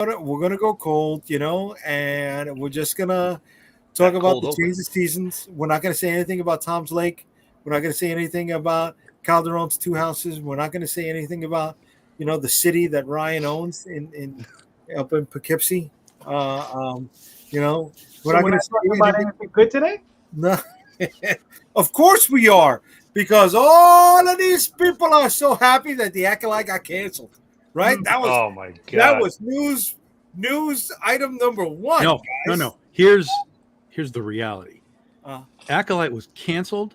we're gonna go cold, and we're just gonna talk That about cold the open. change of seasons. We're not gonna say anything about Tom's Lake. We're not gonna say anything about Calderon's two houses. We're not gonna say anything about the city that Ryan owns in up in Poughkeepsie. Uh, um, you know, we're So not we're gonna not say talking about anything. anything good today? No, of course we are, because all of these people are so happy that the Acolyte got canceled. Right? Oh my That god. was news item number one, No, no, guys. no. Here's the reality. Uh, Acolyte was canceled,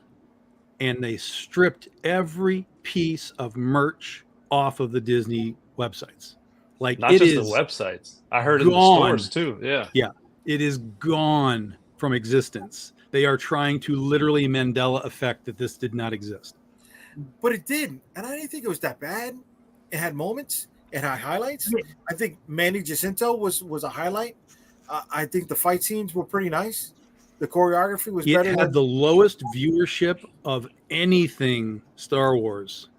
and they stripped every piece of merch off of the Disney websites. Like Not it just the is websites. I heard in the stores gone. too. Yeah. Yeah, it is gone from existence. They are trying to literally Mandela effect that this did not exist. but it did, and I didn't think it was that bad. It had moments. It had highlights. I think Manny Jacinto was a highlight. I think the fight scenes were pretty nice. The choreography was It better had than. the lowest viewership of anything Star Wars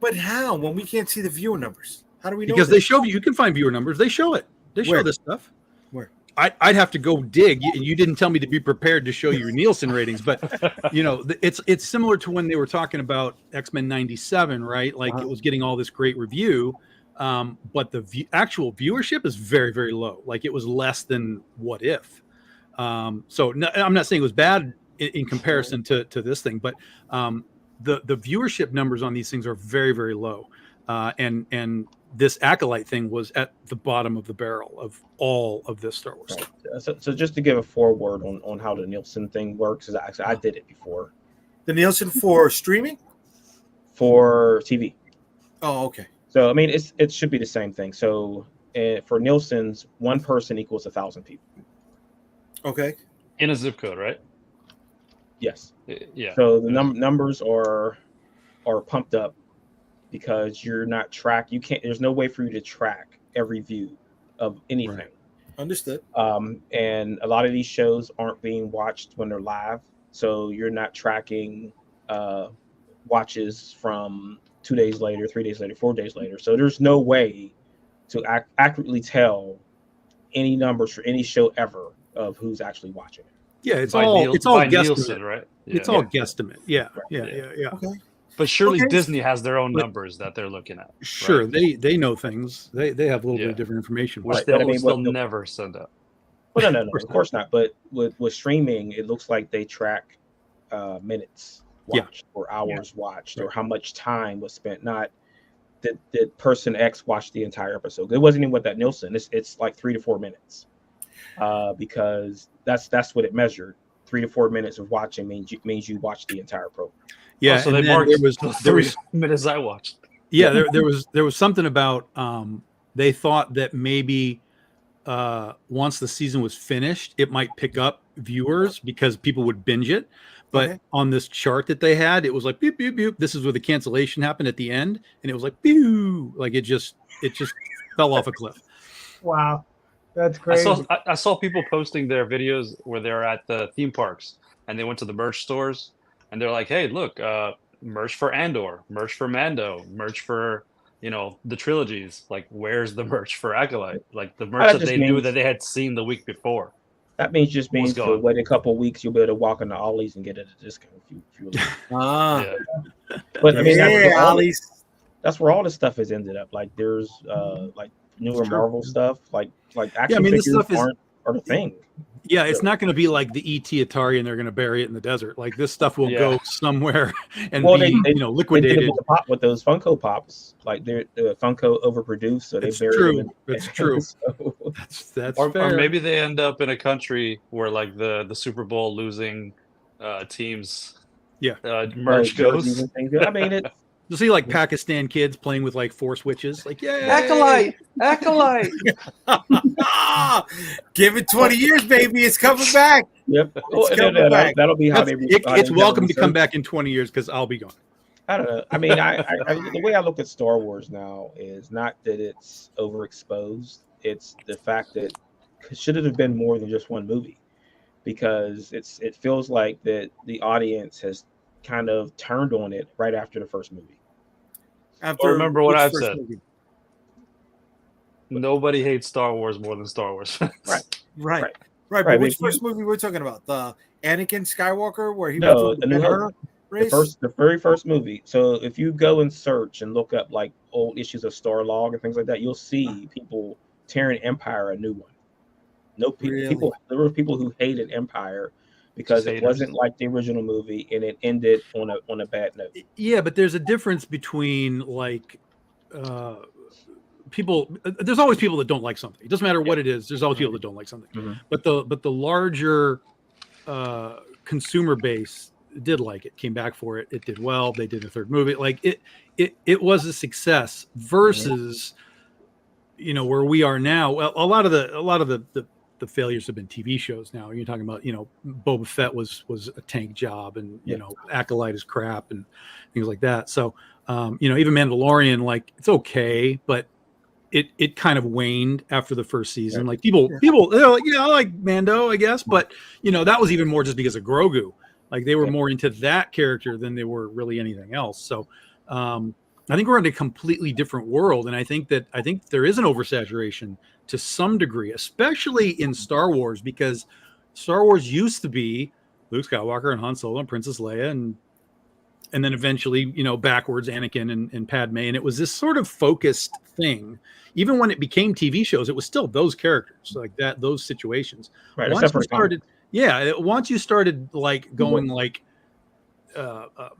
But how? When we can't see the viewer numbers, how do we know? because they this? show you can find viewer numbers. They show it. They show Where? this stuff. Where? I'd have to go dig. You didn't tell me to be prepared to show you Nielsen ratings, but it's similar to when they were talking about X-Men '97, right? Like it was getting all this great review, but the actual viewership is very, very low. Like it was less than What If. So no, I'm not saying it was bad in comparison to this thing, but the viewership numbers on these things are very, very low, and this Acolyte thing was at the bottom of the barrel of all of this Star Wars stuff. So just to give a foreword on how the Nielsen thing works, is actually I did it before The Nielsen for streaming? for TV. Oh, okay. So I mean, it should be the same thing. So for Nielsen's, one person equals 1,000 people. Okay. In a zip code, right? Yes. Yeah. So the numbers are pumped up because you're not you can't. There's no way for you to track every view of anything. Right. Understood. And a lot of these shows aren't being watched when they're live, so you're not tracking watches from 2 days later, 3 days later, 4 days later. So there's no way to accurately tell any numbers for any show ever of who's actually watching it. Yeah, it's By all Nielsen, guesstimate, right? It's all guesstimate. Yeah. Okay. But surely Okay. Disney has their own But- numbers that they're looking at. Sure, right? they know things. They have a little bit Yeah. of different information. Which Right, they'll, but I mean, they'll what the- never send out. Well, no, of course not. But with streaming, it looks like they track minutes watched or hours watched or how much time was spent. Not that person X watched the entire episode. It wasn't even with that Nielsen. It's like 3 to 4 minutes, because that's what it measured. 3 to 4 minutes of watching means you watched the entire program. Yeah, So and they then marked there was the 3 minutes I watched. yeah, there was something about they thought that maybe once the season was finished, it might pick up viewers because people would binge it. But on this chart that they had, it was like beep beep beep. This is where the cancellation happened at the end, and it was like pew, like it just fell off a cliff. Wow, that's crazy. I saw people posting their videos where they're at the theme parks and they went to the merch stores and they're like, "Hey, look, merch for Andor, merch for Mando, merch for the trilogies. Like, where's the merch for Acolyte? Like the merch that just they knew means- that they had seen the week before." That means What's to going? wait a couple of weeks, you'll be able to walk into Ollie's and get it at a discount if you Ah. Yeah. But I mean, Yeah, Ollie's. that's where all this stuff has ended up. Like there's like newer Sure. Marvel stuff, like action I mean, this figures stuff is- aren't a thing. Yeah, it's not going to be like the ET Atari and they're going to bury it in the desert. Like this stuff will Yeah. go somewhere and Well, be they did liquidated. it with those Funko Pops. Like the Funko overproduced, so they It's buried true. them. It's true. So, That's Or fair. maybe they end up in a country where like the Super Bowl losing teams merch jerseys goes. and things. I mean, it. You'll see like Pakistan kids playing with like 4 switches. Like, yeah, Acolyte. Ah, give it 20 years, baby. It's coming back. Yep. It's coming back. That'll be how they. It's welcome to come back in 20 years because I'll be gone. I don't know. I mean, the way I look at Star Wars now is not that it's overexposed. It's the fact that should it have been more than just one movie, because it feels like that the audience has kind of turned on it right after the first movie. After Remember what which I've first said. movie? Nobody hates Star Wars more than Star Wars fans. Right. Right, But which but first movie we're talking about? The Anakin Skywalker, where he No, was A New Hope. race? The very first movie. So if you go and search and look up like old issues of Starlog and things like that, you'll see people tearing Empire a new one. No Really? people. There were people who hated Empire because Just it wasn't like the original movie and it ended on a bad note. Yeah, but there's a difference between like people. There's always people that don't like something. It doesn't matter what it is. There's always people that don't like something. Mhm. But the larger consumer base did like it. Came back for it. It did well. They did a third movie. Like it was a success versus where we are now. Well, a lot of the failures have been TV shows now. You're talking about, Boba Fett was a tank job, and Acolyte is crap and things like that. So, even Mandalorian, like, it's okay, but it kind of waned after the first season. Like people they're like, I like Mando, I guess, but that was even more just because of Grogu. Like they were more into that character than they were really anything else. So, I think we're in a completely different world, and I think there is an oversaturation to some degree, especially in Star Wars, because Star Wars used to be Luke Skywalker and Han Solo and Princess Leia, and then eventually, backwards Anakin and Padme, and it was this sort of focused thing. Even when it became TV shows, it was still those characters, like that, those situations. Right. Once you started like going like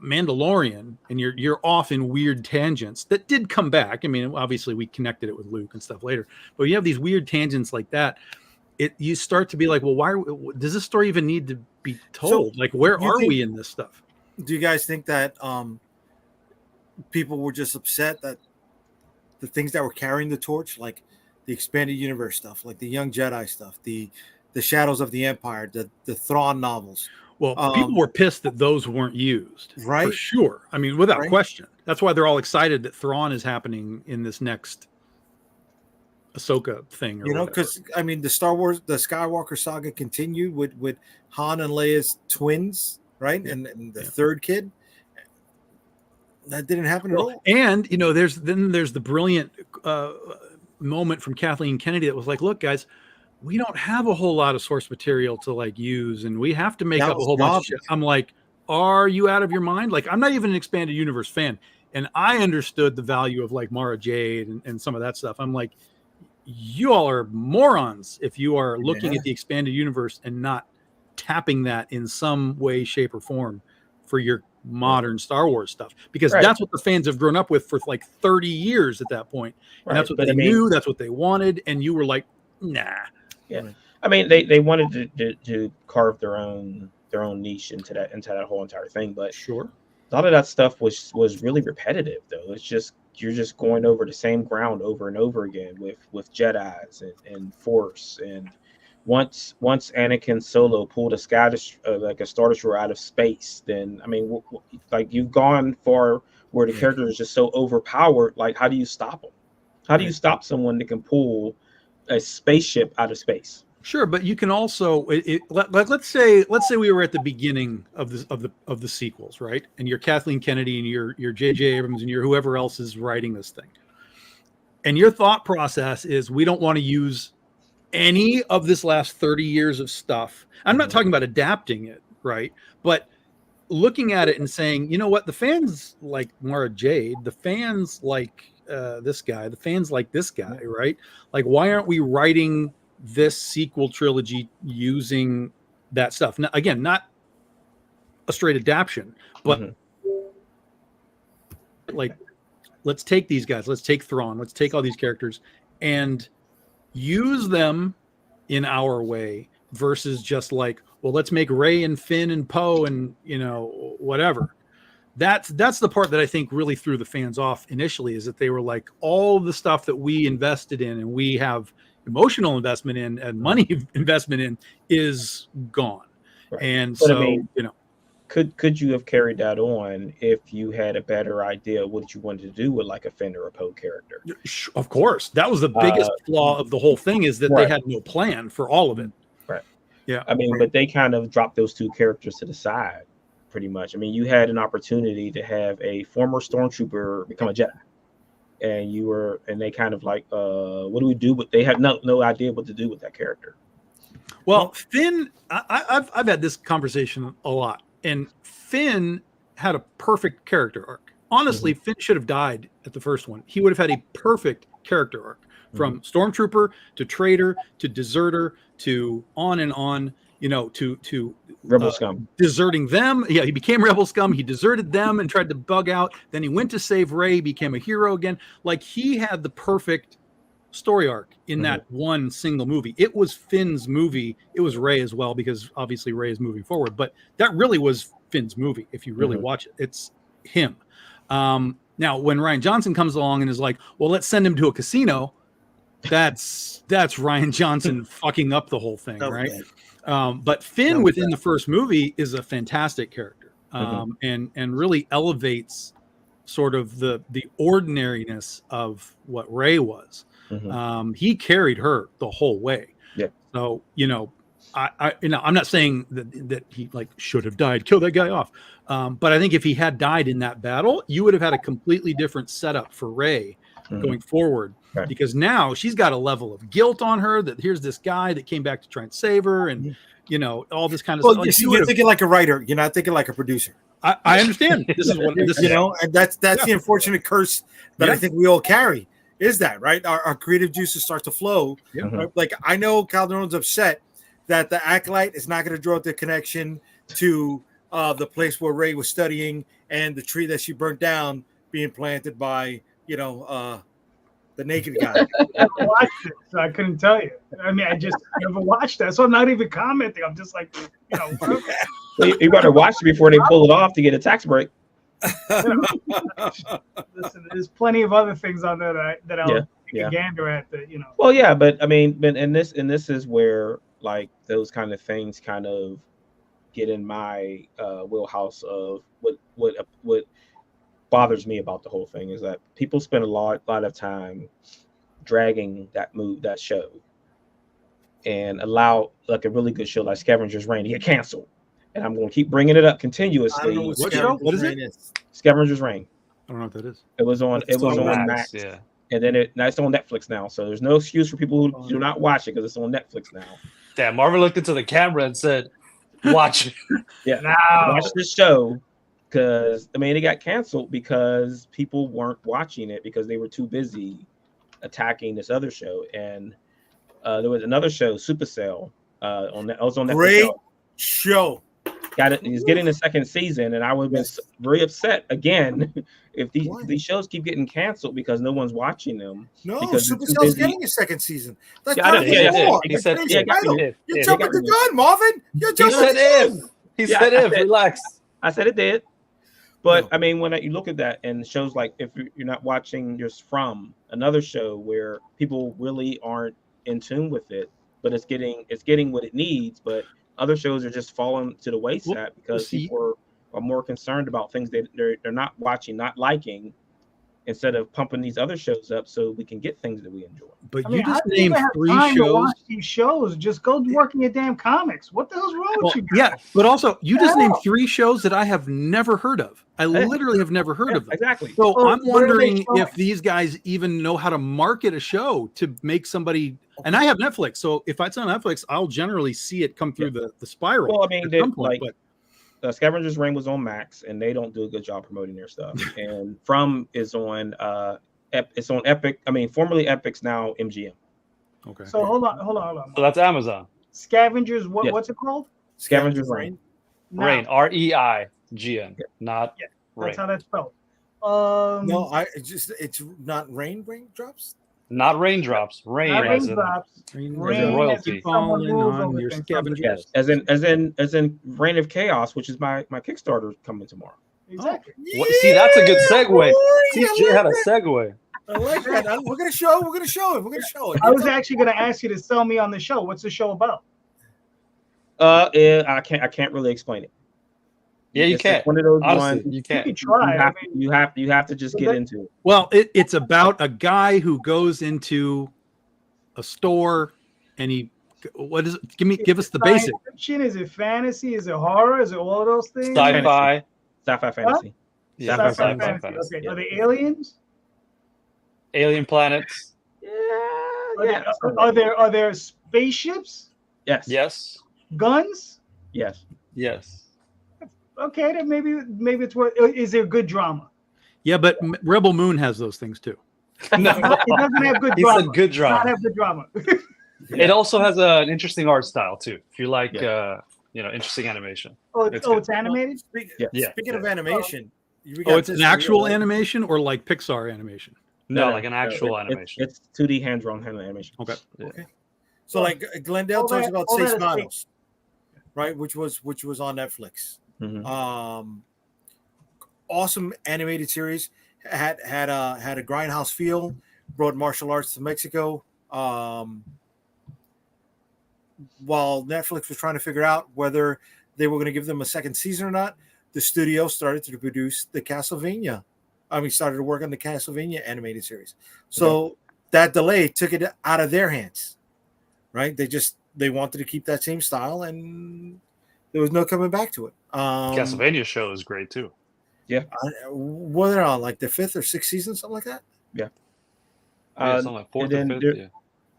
Mandalorian, and you're off in weird tangents that did come back. I mean, obviously we connected it with Luke and stuff later, but you have these weird tangents like that. You start to be like, well, why does this story even need to be told? Like, where are we in this stuff? Do you guys think that people were just upset that the things that were carrying the torch, like the expanded universe stuff, like the Young Jedi stuff, the Shadows of the Empire, the Thrawn novels? Well, people were pissed that those weren't used, right? For sure. I mean, without question. That's why they're all excited that Thrawn is happening in this next Ahsoka thing. Because I mean, the Skywalker saga continued with Han and Leia's twins, right? Yeah. And the third kid. That didn't happen at all. And there's the brilliant moment from Kathleen Kennedy that was like, "Look, guys, we don't have a whole lot of source material to like use, and we have to make up a whole bunch of shit." I'm like, are you out of your mind? Like, I'm not even an expanded universe fan, and I understood the value of like Mara Jade and some of that stuff. I'm like, you all are morons if you are looking at the expanded universe and not tapping that in some way, shape, or form for your modern Star Wars stuff, because that's what the fans have grown up with for like 30 years at that point. And that's what they knew, that's what they wanted, and you were like, nah. Yeah, I mean, they wanted to carve their own niche into that whole entire thing, but sure, a lot of that stuff was really repetitive, though. It's just you're just going over the same ground over and over again with Jedis and Force. And once Anakin Solo pulled a Star Destroyer out of space, then I mean, like, you've gone far where the character is just so overpowered. Like, how do you stop them? How do you stop someone that can pull a spaceship out of space? Sure, but you can also let's say we were at the beginning of the sequels, right? And you're Kathleen Kennedy and you're J.J. Abrams and you're whoever else is writing this thing, and your thought process is, we don't want to use any of this last 30 years of stuff. I'm not talking about adapting it, right? But looking at it and saying, you know what, the fans like Mara Jade, the fans like this guy, the fans like this guy, right? Like, why aren't we writing this sequel trilogy using that stuff? Now, again, not a straight adaptation, but like, let's take these guys, let's take Thrawn, let's take all these characters and use them in our way, versus just like, well, let's make Rey and Finn and Poe and whatever. That's the part that I think really threw the fans off initially, is that they were like, all the stuff that we invested in and we have emotional investment in and money investment in is gone. Right. And but, so, I mean, could you have carried that on if you had a better idea of what you wanted to do with like a Finn or a Poe character? Of course. That was the biggest flaw of the whole thing, is that they had no plan for all of it. Right. Yeah. I mean, but they kind of dropped those two characters to the side pretty much. I mean, you had an opportunity to have a former stormtrooper become a Jedi. and they kind of like, what do we do? But they had no idea what to do with that character. Well, Finn, I've had this conversation a lot, and Finn had a perfect character arc. Honestly, Finn should have died at the first one. He would have had a perfect character arc from stormtrooper to traitor to deserter to on and on. To Rebel scum, deserting them. Yeah, he became rebel scum. He deserted them and tried to bug out. Then he went to save Rey, became a hero again. Like, he had the perfect story arc in that one single movie. It was Finn's movie. It was Rey as well, because obviously Rey is moving forward. But that really was Finn's movie. If you really watch it, it's him. Now, when Rian Johnson comes along and is like, well, let's send him to a casino, that's Rian Johnson fucking up the whole thing, right? But Finn within the first movie is a fantastic character, and really elevates sort of the ordinariness of what Rey was. He carried her the whole way. Yeah. So, I'm not saying that he like should have died, kill that guy off. But I think if he had died in that battle, you would have had a completely different setup for Rey going forward. Right. Because now she's got a level of guilt on her that here's this guy that came back to try and save her, and all this kind of stuff. Like, you're thinking like a writer, you're not thinking like a producer. I understand. This is what and that's the unfortunate curse that I think we all carry. Is that right? Our creative juices start to flow. Right? Like, I know Calderon's upset that the Acolyte is not going to draw the connection to the place where Rey was studying and the tree that she burnt down being planted by the naked guy. I never watched it, so I couldn't tell you. I mean, I just never watched that, so I'm not even commenting. I'm just like, Well, you better watch it before they pull it off to get a tax break. Listen, there's plenty of other things on there that I'll gander at. Well, yeah, but I mean, and this is where like those kind of things kind of get in my wheelhouse of what bothers me about the whole thing is that people spend a lot of time dragging that show and allow like a really good show like Scavenger's Reign to get canceled. And I'm going to keep bringing it up continuously. What show? What is it? Scavenger's Reign. I don't know what that is. It was on Max. Yeah. And then it's on Netflix now. So there's no excuse for people who do not watch it because it's on Netflix now. Damn, Marvin looked into the camera and said, watch it. Yeah. Watch this show. Because, I mean, it got canceled because people weren't watching it because they were too busy attacking this other show. And there was another show, Supercell, on Netflix. Great show. He's getting the second season, and I would have been very upset again if these shows keep getting canceled because no one's watching them. No, Supercell's getting a second season. That's He said, you're jumping the gun, Marvin. You're jumping the gun. He said if. Relax. I said it did. But I mean, when you look at that and shows like if you're not watching just from another show where people really aren't in tune with it, but it's getting what it needs, but other shows are just falling to the wayside because people are more concerned about things they're not watching, not liking, instead of pumping these other shows up so we can get things that we enjoy. But you just named 3 shows. To watch these shows. Just go work in your damn comics. What the hell's wrong with you guys? Yeah, but also you just named 3 shows that I have never heard of. I literally have never heard of them. Exactly. So I'm wondering if these guys even know how to market a show to make somebody. And I have Netflix, so if it's on Netflix, I'll generally see it come through the spiral. Well, I mean, Scavenger's Reign was on Max, and they don't do a good job promoting their stuff. And From is on it's on Epic. I mean, formerly Epic's, now MGM. Okay. So hold on. So that's Amazon. Scavengers, what's it called? Scavenger's Reign. Reign, REIGN, not Rain. That's how that's spelled. No, it's not raindrops. Not raindrops. Rain. Not as raindrops. Rain royalty. On your scavengers. As in Reign of Chaos, which is my Kickstarter coming tomorrow. Exactly. See, that's a good segue. TJ had a segue. I like that. We're gonna show it. I was actually gonna ask you to sell me on the show. What's the show about? I can't really explain it. Yeah, you can't. One of those Honestly, ones you can't. You can try. You have to just get into it. Well, it's about a guy who goes into a store and what is it? Give us the basic. Fiction? Is it fantasy? Is it horror? Is it all of those things? Sci-fi. Sci-fi fantasy. Yeah, Sci-fi fantasy. Okay. Are they aliens? Alien planets. Are there spaceships? Yes. Yes. Guns? Yes. Yes. Okay, then maybe it's worth. Is there good drama? Yeah, but Rebel Moon has those things too. No. It doesn't have good He drama. said good It does not drama. have good drama. It also has an interesting art style too. If you like, Yeah. interesting animation. It's animated. Speaking of animation, we Oh, got it's this an actual real- animation or like Pixar animation? No, like an actual it's- animation. It's 2D hand-drawn animation. Okay. Okay. So like Glendale all talks that- about all Seis that is fake. Manos, right? Which was on Netflix. Mhm. Awesome animated series. Had a grindhouse feel. Brought martial arts to Mexico. While Netflix was trying to figure out whether they were going to give them a second season or not, the studio started to produce the Castlevania. Started to work on the Castlevania animated series. So that delay took it out of their hands, right? They wanted to keep that same style, and there was no coming back to it. Castlevania show is great too. What they're on, like the 5th or 6th season, something like that. Yeah, something like 4th and or then 5th. there- Yeah.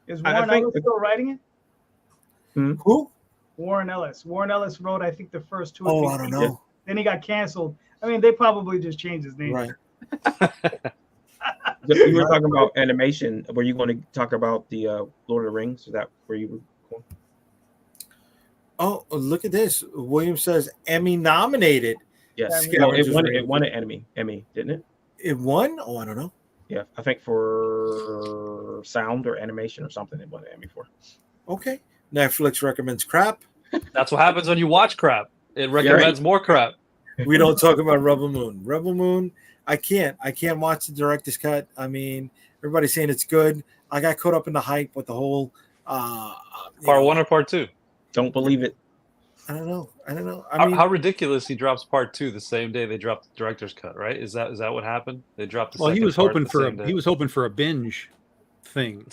Is I Warren think Ellis still writing it? Who? Warren Ellis. Warren Ellis wrote, I think, the first 2 or Oh, 3 I don't seasons. know. Then he got canceled. They probably just changed his name. Right. You were talking about animation. Were you going to talk about the Lord of the Rings? Is that where you were going? Oh, look at this. William says Emmy nominated. Yes. Yeah, Well, Scavengers it won. Review. It won an Emmy, didn't it? It won? Oh, I don't know. Yeah, I think for sound or animation or something, it won an Emmy for. Okay. Netflix recommends crap. That's what happens when you watch crap. It recommends more crap. We don't talk about Rebel Moon. Rebel Moon, I can't watch the director's cut. Everybody's saying it's good. I got caught up in the hype with the whole Part 1 or part 2? Don't believe it. I don't know. How ridiculous he drops part 2 the same day they dropped the director's cut, right? Is that what happened? They dropped the Well, he second was part hoping the for same day. he was hoping for a binge thing,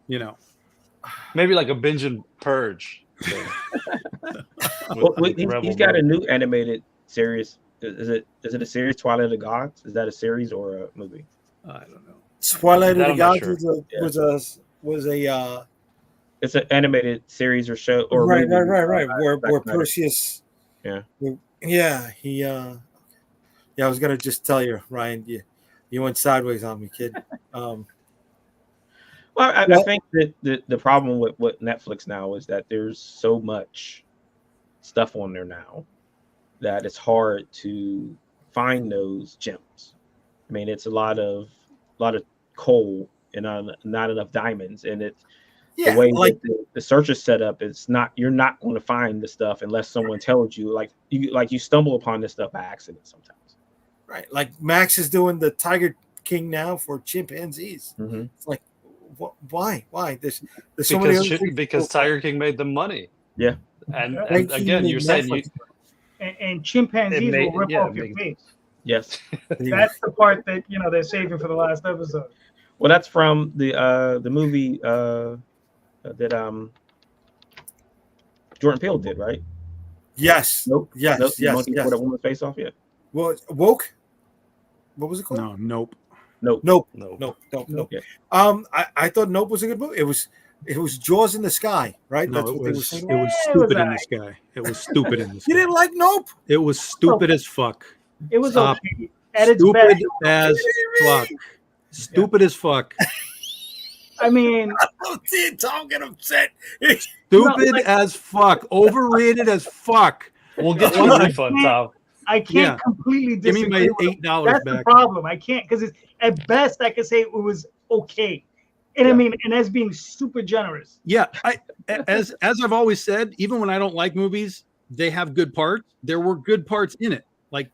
you know. Maybe like a binge and purge. Well, he's got a new animated series. Is it a series, Twilight of the Gods? Is that a series or a movie? I don't know. Twilight of That the I'm not Gods sure. was a It's an animated series or show or right, movie. where Perseus. Yeah. He I was gonna just tell you, Ryan, you went sideways on me, kid. Well, I think that the problem with Netflix now is that there's so much stuff on there now that it's hard to find those gems. It's a lot of coal and not enough diamonds, and it's the way that the search is set up. You're not going to find the stuff unless someone tells you. You stumble upon this stuff by accident sometimes. Right, like Max is doing the Tiger King now for chimpanzees. Mm-hmm. It's like, why? There's so many other things. Because Tiger King made them money. Yeah, and Netflix again, you're saying And chimpanzees will rip off your face. yes. That's the part that they're saving for the last episode. Well, that's from the movie that Jordan Peele did, right? Yes. Nope. Yes. Nope. Yes. Monkey Yes. Put a woman's face off yet? Well, woke. What was it called? No, nope. Nope. Nope. Yeah. I thought Nope was a good movie. It was Jaws in the Sky, right? No, That's it what they were was saying. stupid in the sky. It was stupid in the You sky. didn't like Nope? It was stupid as fuck. It was Stop. okay. At its Stupid best. as fuck. Stupid as fuck. Oh, see, Tom get upset. Stupid as fuck. Overrated as fuck. we'll get you a refund, Tom. I can't Yeah. completely Give me disagree. my with him. $8 That's the back. problem. I can't because at best I can say it was okay, and and that's being super generous. Yeah, as I've always said, even when I don't like movies, they have good parts. There were good parts in it. Like,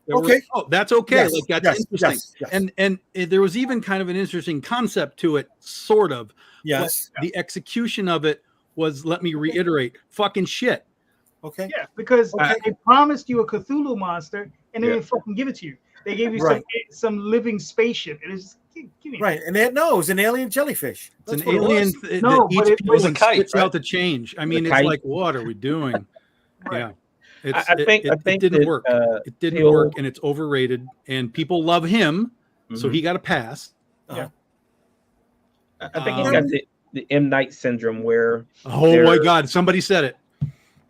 that's okay. Yes, Like, that's yes, interesting. yes. And there was even kind of an interesting concept to it, sort of. Yes. But the execution of it was, let me reiterate, fucking shit. Okay. Yeah, because Okay. they promised you a Cthulhu monster and they Yeah. didn't fucking give it to you. They gave you Right. some living spaceship. It is give me Right. And it was an alien jellyfish. It's an That's what it alien was. No, that but eats it was people a and kite, spits right? out the change. I mean, The it's kite. like, what are we doing? Right. Yeah. I think it didn't that, work. It didn't Peele- work, and it's overrated. And people love him, so Mhm. he got a pass. Uh-huh. I think he's got the M. Night syndrome where Oh my God! Somebody said it.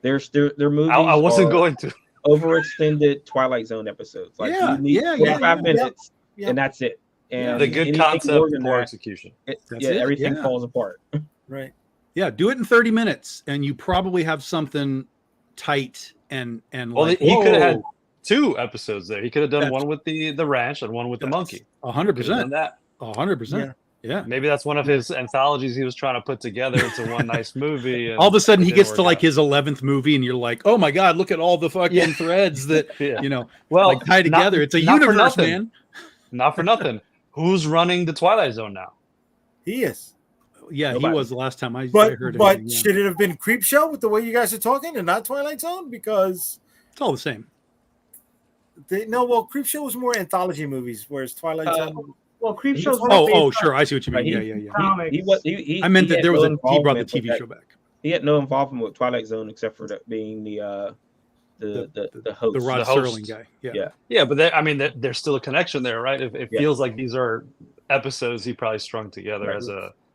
their movies I wasn't are going to. overextended Twilight Zone episodes. Like you need 45 minutes and that's it. And The good anything concept, more than poor that, execution. everything falls apart. Right. Yeah, do it in 30 minutes, and you probably have something tight and Well, like. he could have had whoa. 2 episodes there. He could have done That's- one with the ranch and one with the monkey. 100%. That 100%. Yeah. maybe that's one of his anthologies he was trying to put together into one nice movie. And All of a sudden, he it gets didn't to work like out. his 11th movie, and you're like, "Oh my God, look at all the fucking threads that well like tie together." It's a not for universe, nothing. man. Not for nothing. Who's running the Twilight Zone now? He is. Yeah, Nobody. he was the last time I But heard but anything, yeah. should it have been Creep Show with the way you guys are talking and not Twilight Zone? Because It's all the same. Creep Show was more anthology movies, whereas Twilight Zone. Well, Creep He Show's was- more based on Sure. I see what you mean. Like, Yeah. comics. I meant that had there was no he brought the involvement with TV that. show back. He had no involvement with Twilight Zone except for that being the host. The Rod The host. Serling guy. Yeah. Yeah, but there's still a connection there, right? It feels like these are episodes he probably strung together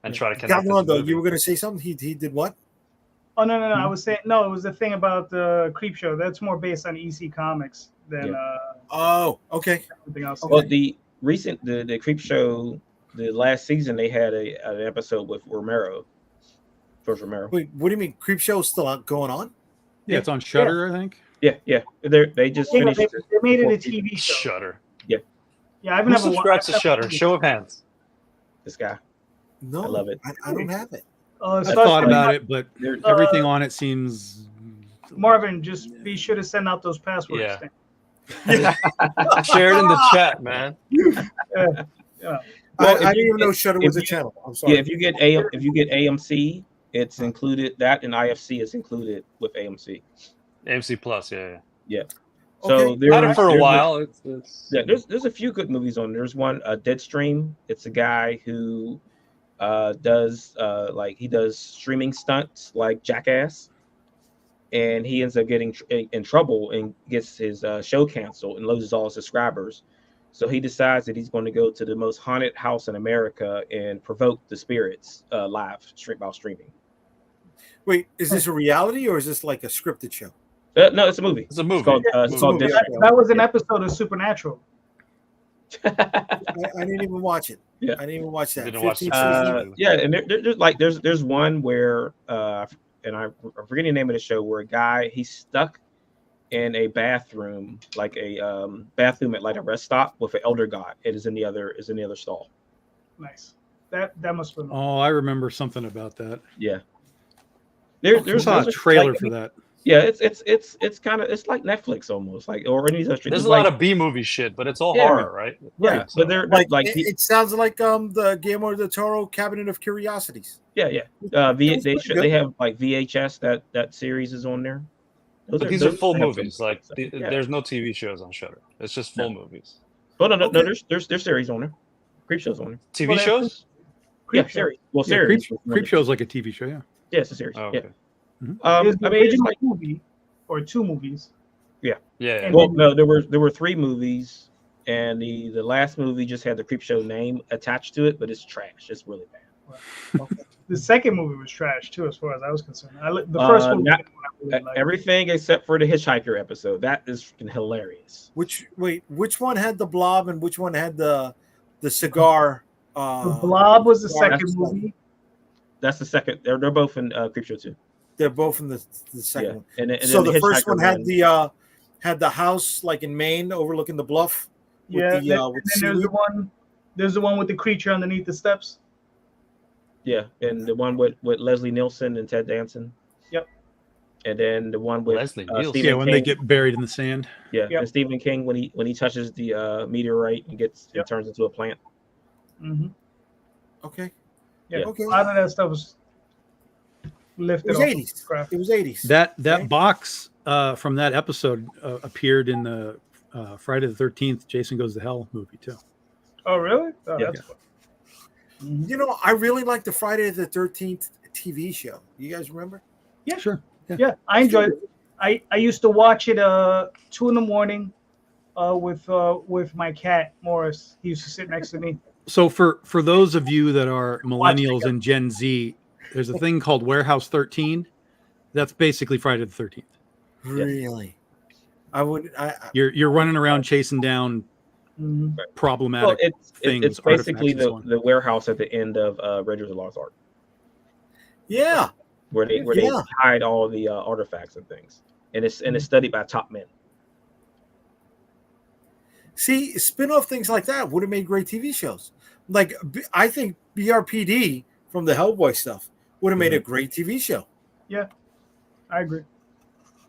and try to connect. Calderon, as a though, movie. you were going to say something. He did what? Oh no! I was saying no. It was the thing about the Creep Show. That's more based on EC Comics than Oh, okay. everything else. Well, the Creep Show, the last season they had an episode with George Romero. Wait, what do you mean? Creep Show is still going on? Yeah, it's on Shutter, I think. Yeah. They just finished. They made it a before TV show. Shutter. Yeah, I haven't Who ever subscribes to watched Shutter? Show of hands. This guy. No, I love it. I don't have it. I thought about it, but everything on it seems. Marvin, just be sure to send out those passwords. Yeah. Share it in the chat, man. Well, I if didn't you even know get- Shutter if was a you- channel. I'm sorry. Yeah, if you get AMC, it's included. That and IFC is included with AMC. AMC Plus, yeah. So Okay. there Had it for a there's while. It's there's a few good movies on. There's one, Deadstream. It's a guy who does he does streaming stunts like Jackass, and he ends up getting in trouble and gets his show canceled and loses all his subscribers. So he decides that he's going to go to the most haunted house in America and provoke the spirits live while streaming. Wait, is this a reality or is this like a scripted show? No, it's a movie. It's a movie. It's called Movie. Deadstream. That was an episode of Supernatural. I didn't even watch it. Yeah. I didn't even watch that. Didn't watch 15 the- seasons. Yeah, and there's one where and I'm forgetting the name of the show, where a guy, he's stuck in a bathroom, like a bathroom at like a rest stop with an elder god. It is in the other stall. Nice. That must have been. Oh, I remember something about that. Yeah. I There's saw a there's trailer like, for that. Yeah, it's kind of, it's like Netflix almost, like, or any other. There's a lot of B movie shit, but it's all Yeah. horror, right? right, So- but they're Like, he- it sounds like the Guillermo del Toro Cabinet of Curiosities. yeah. They have like VHS, that series is on there. But these are those full have movies. some- Like yeah. there's no TV shows on Shutter. It's just full movies. Oh no, Okay. there's series on there. Creep shows on there. TV Well, shows? Yeah, Creep Show. series. Well, Yeah, series. Creep Show's like a TV show, yeah. Yeah, it's a series. Oh, okay. Yeah. There's the I mean, it's original like, movie or 2 movies. Yeah. And well, no, there were 3 movies, and the last movie just had the Creep Show name attached to it, but it's trash. It's really bad. The second movie was trash too, as far as I was concerned. The first one, not- I really liked. Everything except for the Hitchhiker episode. That is hilarious. Which one had the blob and which one had the cigar? The Blob was the Well, second that's- movie. That's the second. They're both in Creep Show 2. They're both in the second Yeah, one. and So then the first Hitchhiker one had the house like in Maine overlooking the bluff. With Yeah, the, then, with and then there's the one with the creature underneath the steps. Yeah, and the one with Leslie Nielsen and Ted Danson. Yep. And then the one with Leslie Nielsen. Stephen Yeah, when King. they get buried in the sand. Yeah, Yep. and Stephen King when he touches the meteorite and it Yep. turns into a plant. Mm-hmm. Okay. Yeah, Okay. a lot of that stuff was It lifted was off. 80s. Craft. It was 80s. That Okay. box from that episode appeared in the Friday the 13th Jason Goes to Hell movie too. Oh, really? Oh, Yeah. that's fun. You know, I really like the Friday the 13th TV show. You guys remember? Yeah. Sure. Yeah, I enjoyed it. I used to watch it 2 a.m. with my cat Morris. He used to sit next to me. So for those of you that are millennials and Gen Z, there's a thing called Warehouse 13. That's basically Friday the 13th. Really? I would. You're running around chasing down problematic things. It's basically artifacts, and so on. the warehouse at the end of Raiders of the Lost Ark, Yeah. where they hide all the artifacts and things, and it's studied by top men. See, spin-off things like that would have made great TV shows. Like I think BRPD from the Hellboy stuff would have made a great TV show. Yeah, I agree.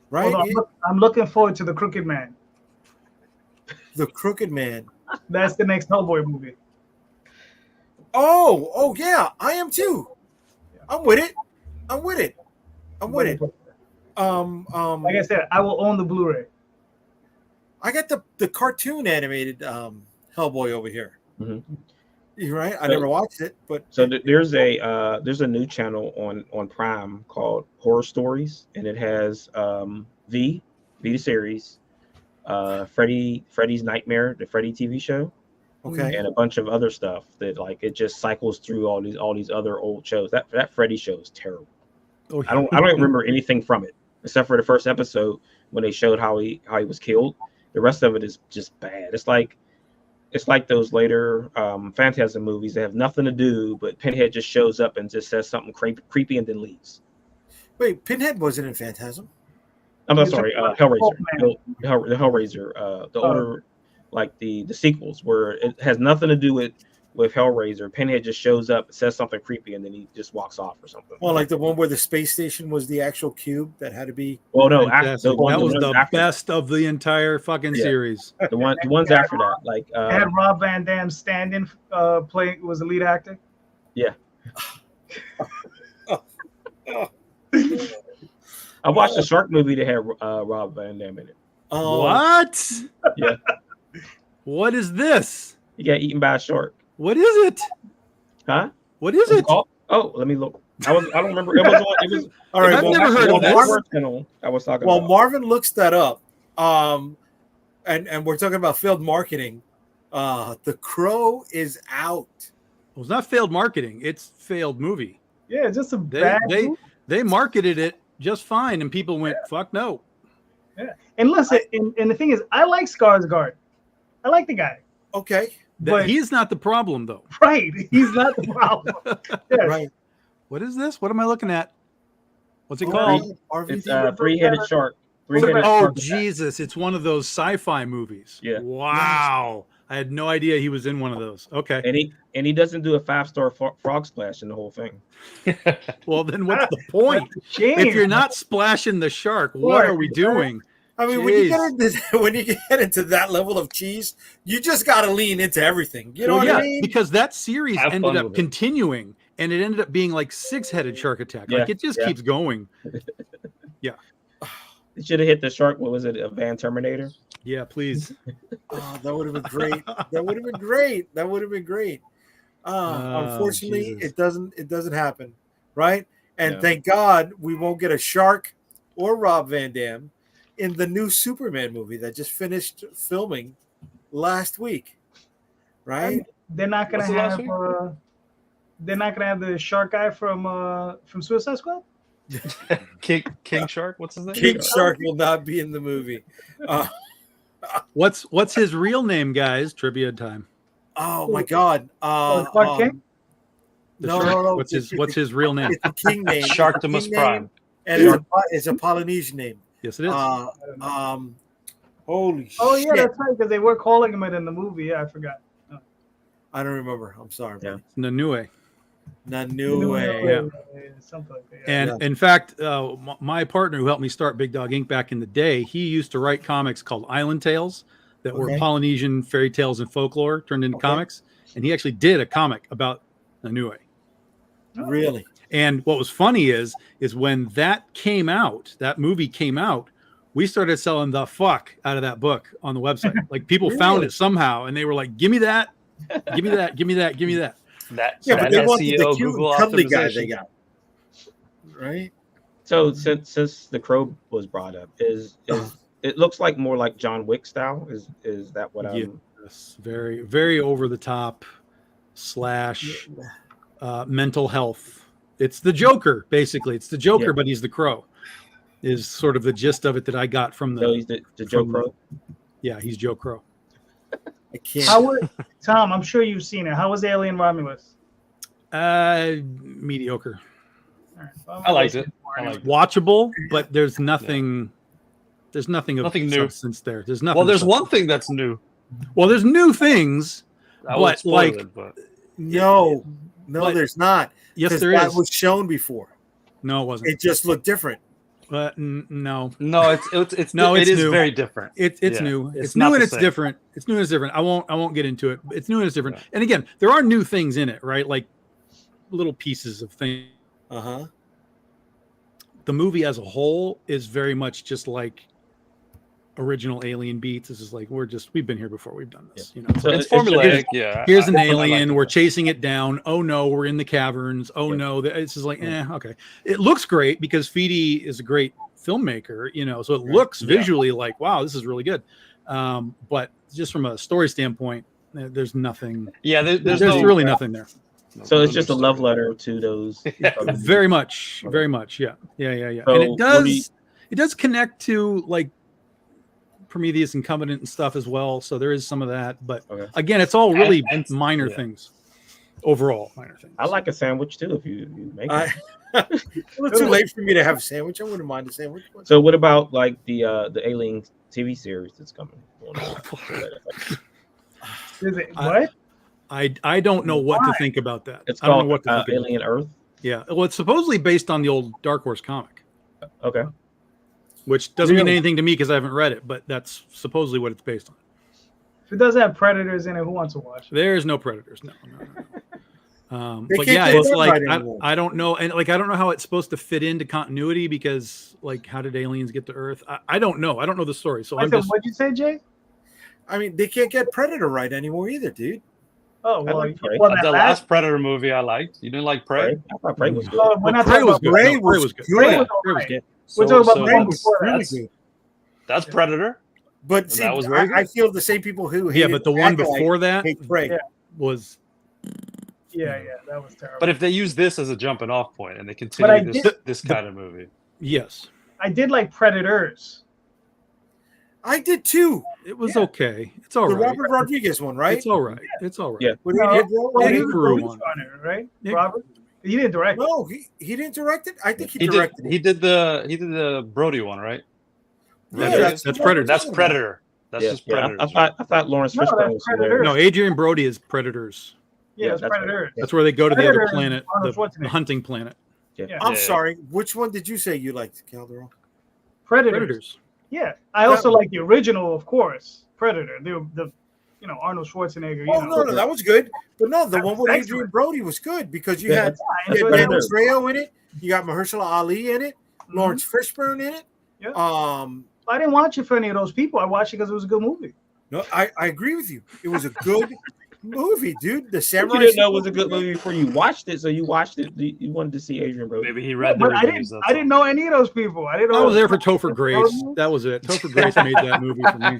Right? Hold on, I'm looking forward to The Crooked Man. The Crooked Man. That's the next Hellboy movie. Oh yeah, I am too. I'm with it. Like I said, I will own the Blu-ray. I got the cartoon animated Hellboy over here. Mm-hmm. You're right. I never watched it, but so there's a new channel on Prime called Horror Stories, and it has the series, Freddy's Nightmare, the Freddy TV show, okay, and a bunch of other stuff that like it just cycles through all these other old shows. That Freddy show is terrible. Oh, I don't remember anything from it except for the first episode when they showed how he was killed. The rest of it is just bad. It's like those later Phantasm movies that have nothing to do, but Pinhead just shows up and just says something creepy and then leaves. Wait, Pinhead wasn't in Phantasm. I'm not sorry, Hellraiser. The Hellraiser, the older, like the sequels, where it has nothing to do with Hellraiser. Pinhead just shows up, says something creepy, and then he just walks off or something. Well, like the one where the space station was the actual cube that had to be. Well, no, that was the best of the entire fucking series. The ones after that, like had Rob Van Dam stand-in playing was the lead actor. Yeah. I watched a shark movie that had Rob Van Dam in it. What? Yeah. What is this? He got eaten by a shark. What is it? Huh? What is it? Oh, let me look. I don't remember. It was all right. I've never heard of this. I was talking Well, about. Marvin looks that up. And we're talking about failed marketing. The Crow is out. Well, it's not failed marketing. It's failed movie. Yeah, just a bad movie. They marketed it just fine, and people went, "Fuck no." Yeah, and listen, and the thing is, I like Skarsgård. I like the guy. Okay. But he's not the problem, though. Right, he's not the problem. Yes. Right. What is this? What am I looking at? What's it called? It's a three-headed shark. Oh, Jesus. It's one of those sci-fi movies. Yeah. Wow. I had no idea he was in one of those. Okay. And he doesn't do a 5-star frog splash in the whole thing. Well, then what's the point? If you're not splashing the shark, what are we doing? I mean, when you get into that level of cheese, you just got to lean into everything. You know what I mean? Because that series ended up continuing, and it ended up being like 6-headed shark attack. Like it just keeps going. Yeah. It should have hit the shark. What was it? A Van Terminator? Yeah, please. Oh, that would have been great. That would have been great. Unfortunately, it doesn't happen, right? And thank God we won't get a shark or Rob Van Dam in the new Superman movie that just finished filming last week, right? They're not gonna have. They're not gonna have the shark guy from Suicide Squad. King Shark. What's his name? King Shark will not be in the movie. What's his real name, guys? Trivia time. Oh my God! Clark King? No. What's his real name? It's a king name. Sharktimus Prime. And it's a Polynesian name. Yes, it is. Holy shit! Oh yeah, that's right. Because they were calling him it in the movie. Yeah, I forgot. Oh. I don't remember. I'm sorry. Yeah. Nanue. Yeah. Something like that. And in fact, my partner who helped me start Big Dog Inc. back in the day, he used to write comics called Island Tales that were Polynesian fairy tales and folklore turned into comics. And he actually did a comic about Nanue. Really? And what was funny is when that movie came out, we started selling the fuck out of that book on the website. Like people found it somehow and they were like, give me that, give me that, give me that, give me that. That but they wanted the SEO cute Google cuddly guy optimization. they got. Right? So since the Crow was brought up, is it looks like more like John Wick style? Is that what I'm? Yes, very very over the top / mental health. It's the Joker, basically. It's the Joker, Yeah. but he's the Crow. Is sort of the gist of it that I got from the. So he's the Joe from- Crow. Yeah, he's Joe Crow. I can't. How was Tom? I'm sure you've seen it. How was Alien Romulus? Mediocre. All right, well, I liked it. I liked it. Watchable, but there's nothing. There's nothing of Nothing new. substance there. There's nothing. Well, there's of one substance. thing that's new. Well, there's new things. I won't But, spoil like- it, but No, But- there's not. Yes, 'Cause there that is. was shown before. No, it wasn't. It just looked different. No, no, No, it it's is new. very different. it's Yeah, new. it's It's not new and the it's same. different. It's new and it's different. I won't get into it. It's new and it's different. Yeah. And again, there are new things in it, right? Like little pieces of things. Uh-huh. The movie as a whole is very much just like original Alien beats. This is like we've been here before. We've done this. You know. So It's it's formulaic, yeah. Here's an I like alien. it. We're chasing it down. Oh no, we're in the caverns. Oh Yeah. no, it's just like okay. It looks great because Feedy is a great filmmaker, you know. So it looks Yeah. visually like wow, this is really good. But just from a story standpoint, there's nothing. Yeah, There's no, really nothing there. So it's just a love letter to those. Very much, very much. Yeah. So And what do you- it does connect to like Prometheus and Covenant and stuff as well. So there is some of that, but Okay. again, it's all really And- minor yeah. things. Overall, minor things. I like a sandwich too if you make it. It's a little too late for me to have a sandwich. I wouldn't mind a sandwich. So what about like the Alien TV series that's coming? Is it I- what? I don't know what to Why? think about that. It's I don't called know what to think about Alien Earth. it. Yeah. Well, it's supposedly based on the old Dark Horse comic, Okay. which doesn't mean Really? anything to me because I haven't read it, but that's supposedly what it's based on. If it doesn't have predators in it, who wants to watch it? There's no predators. No. They But can't yeah, get it's that like right anymore. I don't know, and like I don't know how it's supposed to fit into continuity because like how did aliens get to Earth? I don't know. I don't know the story, so I I'm said, just what'd you say, Jay? I mean, they can't get Predator right anymore either, dude. Oh, well, like Prey. well The that last Predator movie I liked. You didn't like Prey? Prey. I thought Prey was good. Oh, we're not Prey talking was about good. Prey No, was good. good. Prey was Prey was alright. good. We're talking about so the one that's- before that. Really that's- good. That's Predator. But see, That was very I good. feel the same people who Yeah, hated but the one Acolyte before that hate Prey. Yeah. was Yeah, that was terrible. But if they use this as a jumping off point and they But I continue did- this kind of movie, yes, I did like Predators. I did too. it was okay. It's all The right. Robert Rodriguez one, right? It's all right. It's all right. Yeah. When he No, did that well, one? he Nick was Carew the one. producer on it, right? Nick- Robert? He didn't direct it. No, he didn't direct it. I think he he directed did the Brody one, right? Yeah, Rodriguez? that's Predator. That's Predator. That's just Yeah, Predator. I thought Lawrence No, Fishburne that's was Predator. hilarious. No, Adrian Brody is Predators. Yeah, Yeah, it's that's right. Predators. That's where they go to the other Predator, planet, Arnold the Schwarzenegger. hunting planet. Yeah. I'm Yeah. sorry. Which one did you say you liked, Calderon? Predators. Predators. Yeah. I also That- like the original, of course. Predator. The Arnold Schwarzenegger. Oh no, that was good. But no, the That one was with Adrian excellent. Brody was good because you Yeah, had I you enjoyed had that. Daniel Trejo in it. You got Mahershala Ali in it. Mhm. Lawrence Fishburne in it. Yeah. I I didn't watch it for any of those people. I watched it because it was a good movie. No, I agree with you. It was a good movie, dude. The You samurai. didn't know it was a good movie before you watched it, so you watched it. You wanted to see Adrian Brody. Maybe he read the But I reviews. didn't. that's I didn't all. know any of those people. I didn't know. I was there for Topher That Grace. was- That was it. Topher Grace made that movie for me.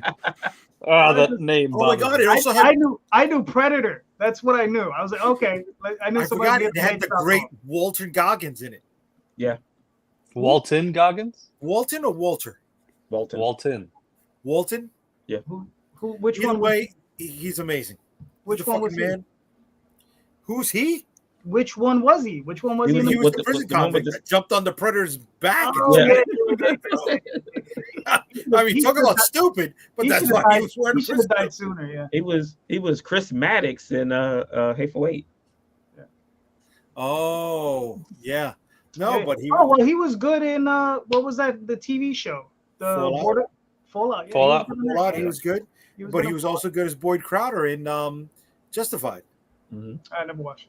Ah, that name. Oh my bothered god! me. It also I had. knew Predator. That's what I knew. I was like, okay. I knew I somebody forgot did it had the stuff great on. Walter Goggins in it. Walton Goggins. Walton or Walter? Walton. Walton. Walton. Which Either one? way, he's amazing. Which He's a one was fucking he? man. Who's he? Which one was he? Which one was He he? in He the- was With the the- prison with the one with convict the- that jumped on the predator's back. Oh, Yeah. I mean, He talk should about have- stupid, but he that's should have why he died- was wearing He a should have prison. died sooner. Yeah. He was Chris Maddox in Hateful Eight. Oh, yeah. No, Yeah. but he. Oh well, he was good in what was that? The TV show, the Fallout? Border Fallout. Yeah, Fallout. He was, good in Fallout, that. he was good, He but good he in was Fallout. also good as Boyd Crowder in Justified. I never watched.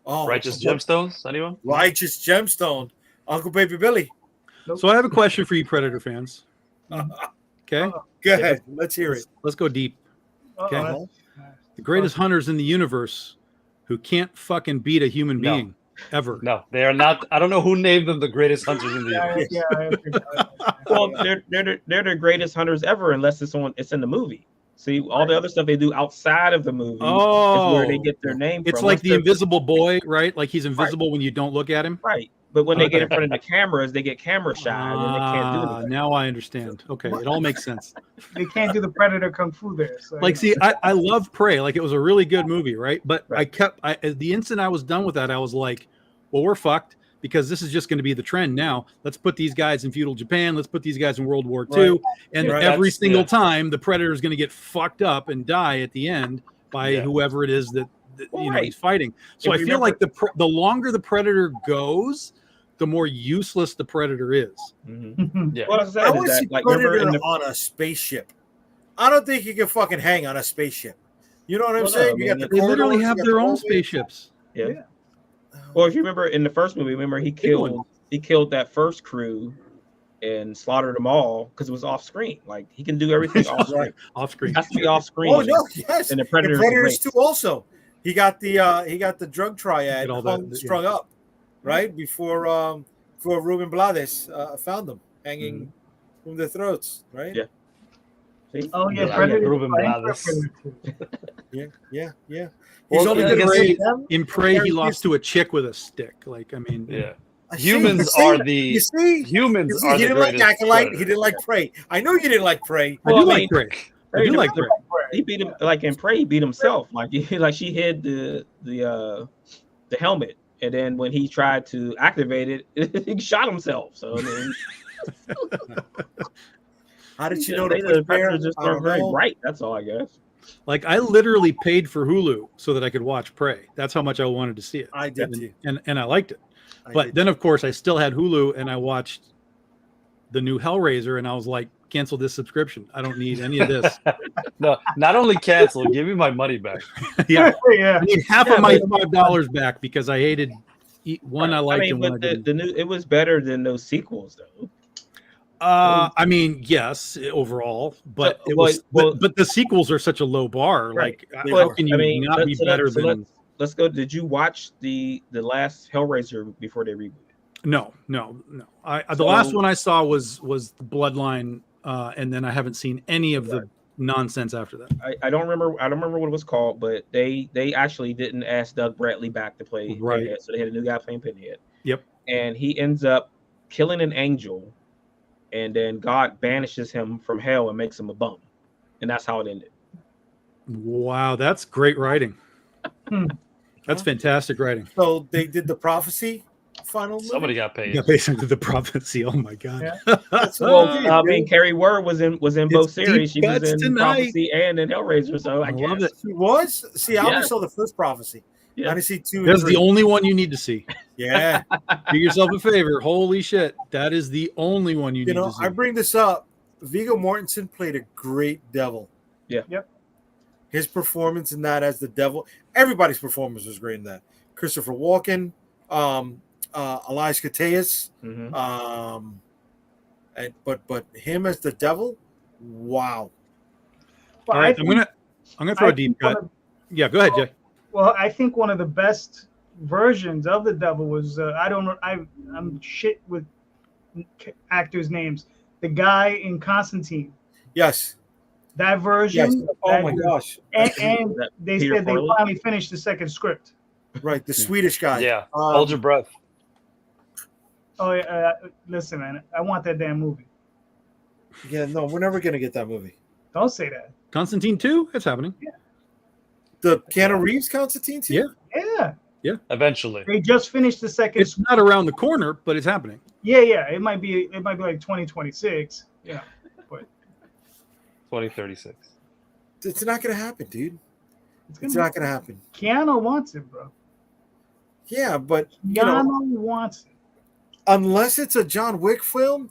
Oh, Righteous Gemstones. Anyone? Righteous Gemstone. Uncle Baby Billy. So I have a question for you, Predator fans. Okay, Go ahead. Let's hear it. let's go deep. Okay. Uh-huh. The greatest hunters in the universe who can't fucking beat a human No. being ever. No, they are not. I don't know who named them the greatest hunters in the Yeah, universe. yeah, I agree. Well, they're the greatest hunters ever, unless it's in the movie. See, all the other stuff they do outside of the movie is where they get their name It's from. like Once the they're- invisible boy, right? Like he's invisible when you don't look at him. right. But when they get in Okay. front of the cameras, they get camera shy, and then they can't do anything. Now I understand. Okay, it all makes sense. They can't do the Predator Kung Fu there. So, Like, see, I love Prey. Like, it was a really good movie, right? But Right. the instant I was done with that, I was like, well, we're fucked because this is just going to be the trend now. Let's put these guys in feudal Japan. Let's put these guys in World War II. Right. And Right. every That's- single yeah. time, the Predator is going to get fucked up and die at the end by Yeah. whoever it is that Right. he's fighting. So If I you feel remember- like the longer the Predator goes, the more useless the Predator is. Mhm. Yeah. What I I said is want to see that, like, remember Predator in the on a spaceship. I don't think you can fucking hang on a spaceship. You know what I'm Well, no, saying? I You got mean, the They literally corridors, have you got their the own hallways. spaceships. yeah. Yeah. Well, if you remember in the first movie, remember he Big one. killed that first crew and slaughtered them all because it was off screen. Like he can do everything off screen. Right. Off screen. It has to be off screen. Oh no, yes. And the And Predators Predators great. too. Also, he got the drug triad Get all hung, that, strung up, right before Ruben Blades found them hanging from their throats, right? Yeah. See? Oh yeah, Yeah, Predator. Ruben Blades. yeah. He's Well, only yeah, going to Prey- see them. In Prey, he There lost to a chick with a stick. Like, I mean, Yeah. I see, Humans you are see, the you see. humans You are see, he the didn't like greatest Acolyte. He predators. didn't like Prey. I know you didn't like Prey. I do Well, I like mean, Prey. I do like Prey. He beat him like in Prey. He beat himself. Like she hid the helmet, and then when he tried to activate it, he shot himself. So I mean, How did you know to the push bear? Predators just I aren't don't very know. bright. That's all I guess. Like, I literally paid for Hulu so that I could watch Prey. That's how much I wanted to see it. I did too. And I liked it. I But did. then, of course, I still had Hulu, and I watched the new Hellraiser, and I was like, cancel this subscription. I don't need any of this. No, not only cancel, give me my money back. Yeah, Yeah. I need half Yeah, of my but- $5 back because I hated one I liked and one I but didn't. the new it was better than those sequels though. I mean, yes, overall, but So, it was. well- but the sequels are such a low bar. Right. Like, They how are. can you not be better than? Let's go. Did you watch the last Hellraiser before they rebooted? No. The So- last one I saw was Bloodline, and then I haven't seen any of the nonsense after that. I don't remember. I don't remember what it was called, but they actually didn't ask Doug Bradley back to play Right. Pinhead, so they had a new guy playing Pinhead. Yep. And he ends up killing an angel, and then God banishes him from hell and makes him a bum, and that's how it ended. Wow, that's great writing. Hmm. That's fantastic writing. So they did the prophecy final movie? Somebody got paid. Yeah, basically the prophecy. Oh my god. Yeah. That's what Well, they did, I mean, dude. Carrie Ward was in both It's series. She deep was cuts in tonight. Prophecy and in Hellraiser, so I love guess. it. She was? See, I only Yeah. saw the first prophecy. Yeah. I didn't see 2 and That's 3. the only one you need to see. Yeah. Do yourself a favor. Holy shit. That is the only one you You need know, to see. I bring this up. Viggo Mortensen played a great devil. Yeah. Yep. His performance in that as the devil, everybody's performance was great in that. Christopher Walken, Elias Koteas, Mhm. but him as the devil, wow. Well, All right, I I'm think- gonna throw I a deep think one cut. of- Yeah, go ahead, Jay. Well, I think one of the best versions of the devil was I don't know I'm shit with actors' names. The guy in Constantine. Yes. That version. Yes. Oh that- my gosh. And That they Peter said they Farrelly? finally finished the second script. Right. The Yeah. Swedish guy. Yeah. Hold your breath. Oh, listen, man, I want that damn movie. Yeah. No, we're never gonna get that movie. Don't say that. Constantine 2, it's happening. The Keanu Reeves Constantine too. Yeah. Yeah, Eventually. they just finished the second. It's not around the corner, but it's happening. Yeah. It might be like 2026. Yeah. 2036. It's not gonna happen, dude. It's It's gonna not gonna happen. Keanu wants it, bro. Yeah, but you Keanu know, wants it. unless it's a John Wick film,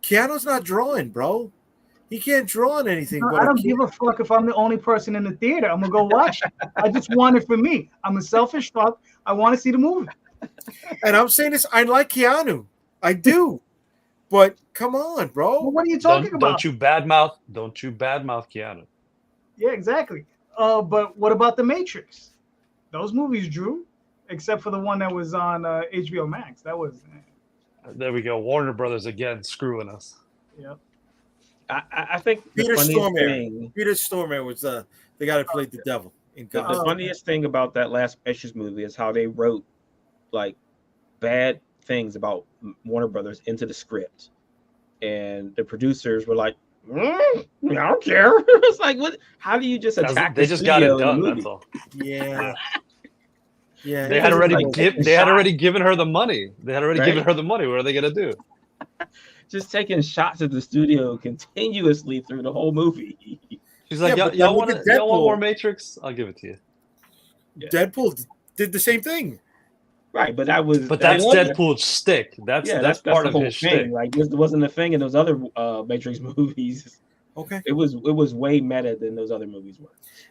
Keanu's not drawing, bro. He can't draw on anything. No, but I don't give a fuck if I'm the only person in the theater. I'm gonna go watch it. I just want it for me. I'm a selfish fuck. I want to see the movie. And I'm saying this. I like Keanu. I do. But come on, Well, bro. what are you talking about? Don't you badmouth Keanu. Yeah, exactly. But what about The Matrix? Those movies drew, except for the one that was on HBO Max. That was. There we go. Warner Brothers again screwing us. Yeah. I think the Peter funniest Stormare. thing, Peter Stormare was the guy that played the devil in the Gotham. funniest thing about that last Matrix movie is how they wrote like bad things about Warner Brothers into the script, and the producers were like, I don't care. It's like, what? How do you just attack They the just got it studio in the done. movie? That's all. Yeah. Yeah. They it had was already like- they had already given her the money. They had already Right? given her the money. What are they gonna do? Just taking shots at the studio continuously through the whole movie. She's like, Yeah, y'all, but then y'all look want at y'all want Deadpool. more Matrix? I'll give it to you. Deadpool did the same thing. Right, but that was But that's Deadpool- Deadpool's shtick. That's part the of whole his thing. shtick. Like, this wasn't a thing in those other Matrix movies. Okay. It was way meta than those other movies were.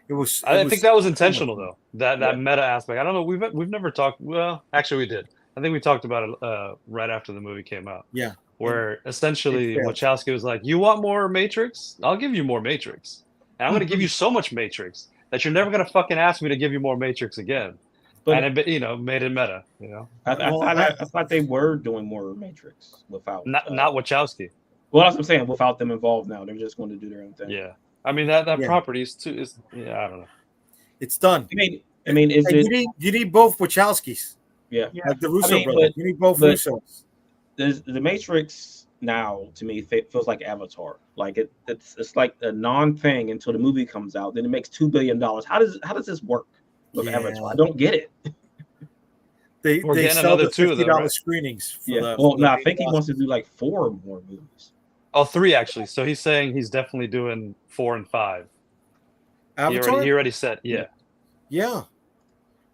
It was. I think that was intentional though. That Yeah. meta aspect. I don't know. We've never talked. Well, actually, we did. I think we talked about it right after the movie came out. Yeah. Where essentially it failed. Wachowski was like, "You want more Matrix? I'll give you more Matrix, and I'm going to give you so much Matrix that you're never going to fucking ask me to give you more Matrix again." But And it, made it meta. I thought they were doing more Matrix without Not Wachowski. well, that's what I'm saying. Without them involved now, they're just going to do their own thing. Yeah, I mean that Yeah. property is too. I don't know. It's done. I mean, is And it? you need both Wachowskis, Yeah. like the Russo I mean, brothers. You need both but- Russos. The Matrix now to me feels like Avatar. Like it's like a non-thing until the movie comes out. Then it makes $2 billion. How does this work with Yeah. Avatar? I don't get it. They We're getting sell the another two, though, $50 right? screenings. For Yeah. the, Well, for no, the I think he $80. wants to do like 4 more movies. Oh, 3 actually. So he's saying he's definitely doing 4 and 5. Avatar. He already said, yeah. Yeah.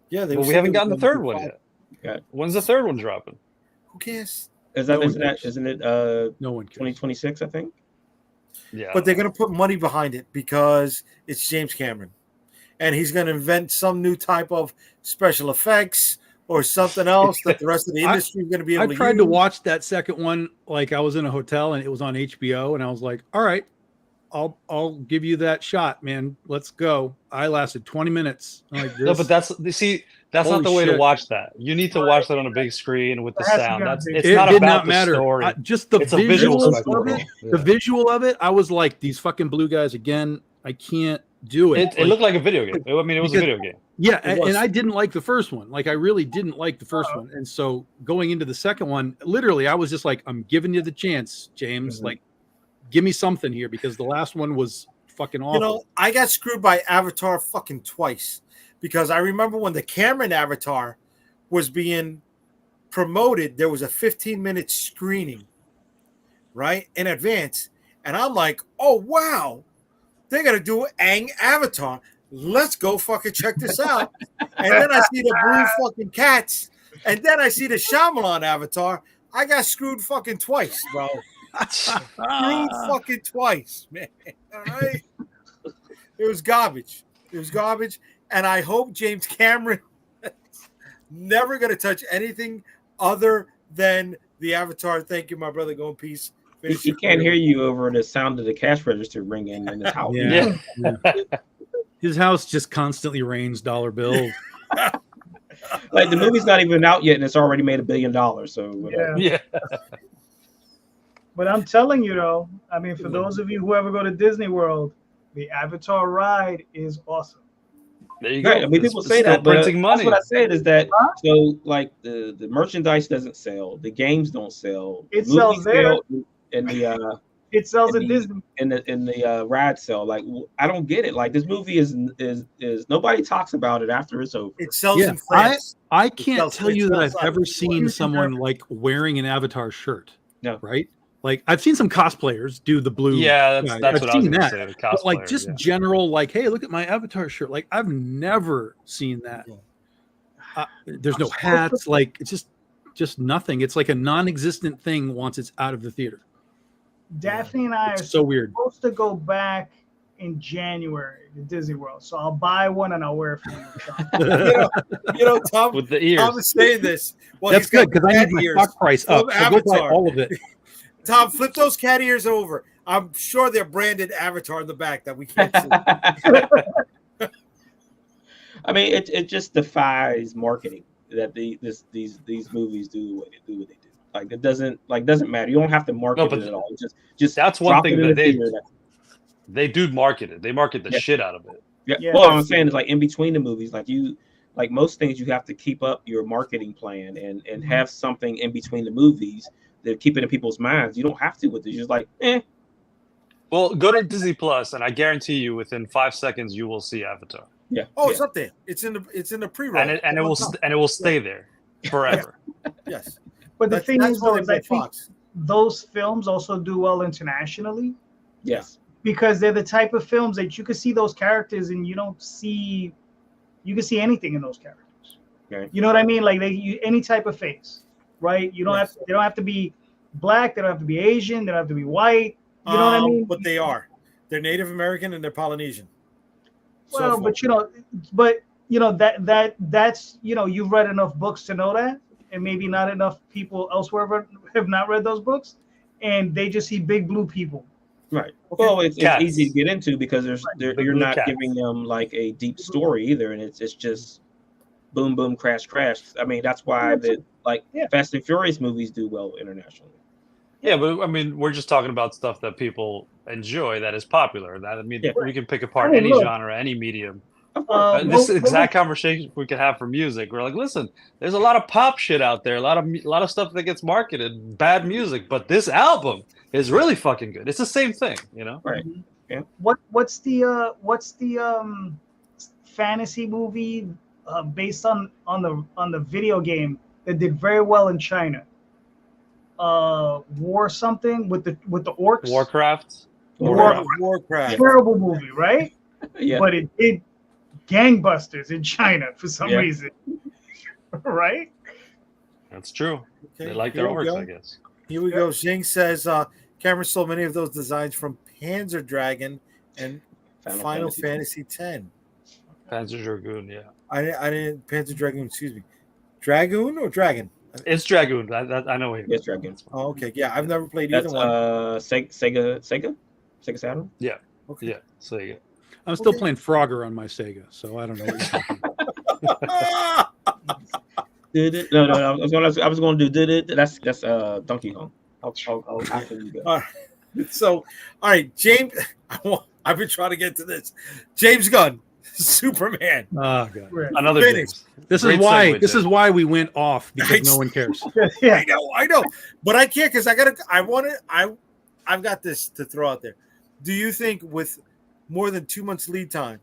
Yeah. They But were we saying haven't they gotten the were gonna third do one 5. yet. Yeah. When's the third one dropping? Who cares? Is that No one isn't that cares. isn't it No one cares. 2026? I think. Yeah. But they're going to put money behind it because it's James Cameron, and he's going to invent some new type of special effects or something else that the rest of the industry is going to be able I to tried use. to watch that second one, like I was in a hotel and it was on HBO, and I was like, all right, I'll give you that shot, man. Let's go. I lasted 20 minutes. I'm like, No, but that's not Holy the way to shit. watch that. You need to watch that on a big screen with the It has to be sound. on a That's big it's it not did about not the matter. story. Just the It's a visual visuals of spectacle. it. Yeah. The visual of it, I was like, these fucking blue guys again. I can't do it. It looked like a video game. I mean, it was a Because- video game. Yeah, It was. and I didn't like the first one. Like I really didn't like the first one. And so going into the second one, literally I was just like, I'm giving you the chance, James. Mhm. Like give me something here because the last one was fucking awful. You know, I got screwed by Avatar fucking twice because I remember when the Cameron Avatar was being promoted, there was a 15-minute screening, right, in advance. And I'm like, oh, wow, they're going to do Aang Avatar. Let's go fucking check this out. And then I see the blue fucking cats. And then I see the Shyamalan Avatar. I got screwed fucking twice, bro. Screwed fucking twice, man. All right. It was garbage. It was garbage. And I hope James Cameron never going to touch anything other than the Avatar. Thank you, my brother. Go in peace. He can't hear you over the sound of the cash register ringing in his house. Yeah. His house just constantly rains dollar bills. Like the movie's not even out yet, and it's already made $1 billion. So whatever. Yeah. Yeah. But I'm telling you though, I mean, for those of you who ever go to Disney World, the Avatar ride is awesome. There you go. Right. I mean, It's- people it's say still that, but printing that's money. what I said is that Huh? so like the merchandise doesn't sell, the games don't sell, It the sells movies there. sell, and the It sells And at the- Disney. in the ride sell. Like I don't get it. Like this movie is nobody talks about it after it's over. It sells Yeah, in France. I can't sells- tell it you that sells I've out. ever seen Huge someone Germany. like wearing an Avatar shirt. No. Right? Like I've seen some cosplayers do the blue. Yeah, guy. that's I've what I was seen going to that. say. The But like cosplayer, just yeah. general, like, hey, look at my Avatar shirt. Like I've never seen that. There's no hats. Like it's just nothing. It's like a non-existent thing once it's out of the theater. Daphne and I are It's so weird. supposed to go back in January to Disney World. So I'll buy one and I'll wear it for you. Sean. You know, Tom with the ears. is saying this. Well, That's he's got good because I cat need my ears. stock price up. From So go buy Avatar. all of it. Tom, flip those cat ears over. I'm sure they're branded Avatar in the back that we can't see. I mean, it just defies marketing that these movies do what they do. Like it doesn't matter. You don't have to market but it at all. Just that's one drop thing it in that the theater. they do market it. They market the Yeah. shit out of it. Yeah. Yeah. Well, I'm saying is like in between the movies, like most things, you have to keep up your marketing plan and have something in between the movies that keep it in people's minds. You don't have to with it. You're just like, Well, go to Disney Plus, and I guarantee you, within 5 seconds, you will see Avatar, yeah. Oh, yeah. it's up there. It's in the pre-roll. and it will stay there forever. Yes. But the thing is, why though, they is I bought think Fox. those films also do well internationally Yes. because they're the type of films that you can see those characters and you can see anything in those characters. Okay. You know what I mean? Like any type of face, right? You don't Yes. they don't have to be black, they don't have to be Asian, they don't have to be white. You know what I mean? But they are. They're Native American and they're Polynesian. Well, but that's you've read enough books to know that, and maybe not enough people elsewhere have not read those books, and they just see big blue people. Right. Well, it's easy to get into because you're blue not cats. giving them like a deep story either, and it's just boom, boom, crash, crash. I mean, that's why Fast and Furious movies do well internationally. Yeah, but I mean, we're just talking about stuff that people enjoy that is popular. We can pick apart any genre, any medium. This exact conversation we could have for music. We're like, listen, there's a lot of pop shit out there, a lot of stuff that gets marketed, bad music, but this album is really fucking good. It's the same thing, Right. Yeah. What's the fantasy movie based on the video game that did very well in China? War something with the orcs. Warcraft. Warcraft. Terrible movie, right? Yeah. But it did gangbusters in China for some Yeah. reason, right? That's true. Okay, They like here their we orcs, go. I guess. Here we go. Xing says Cameron stole many of those designs from Panzer Dragon and Final Fantasy X. Panzer Dragoon, yeah. I didn't Panzer Dragoon. Excuse me, Dragoon or Dragon? It's Dragoon. I know what It's Dragon. Oh, okay. Yeah, I've never played either That's one. Sega Saturn. Yeah. Okay. Yeah. So yeah. I'm still playing Frogger on my Sega, so I don't know what you're talking about. No. I was going to do That's Donkey Kong. I'll after you go. All right. So, all right, James. I've been trying to get to this. James Gunn, Superman. Oh god. Another Finished. James. This Great is why segue, this Jay. is why we went off because no one cares. Yeah. I know, but I can't because I've got this to throw out there. Do you think with more than 2 months lead time,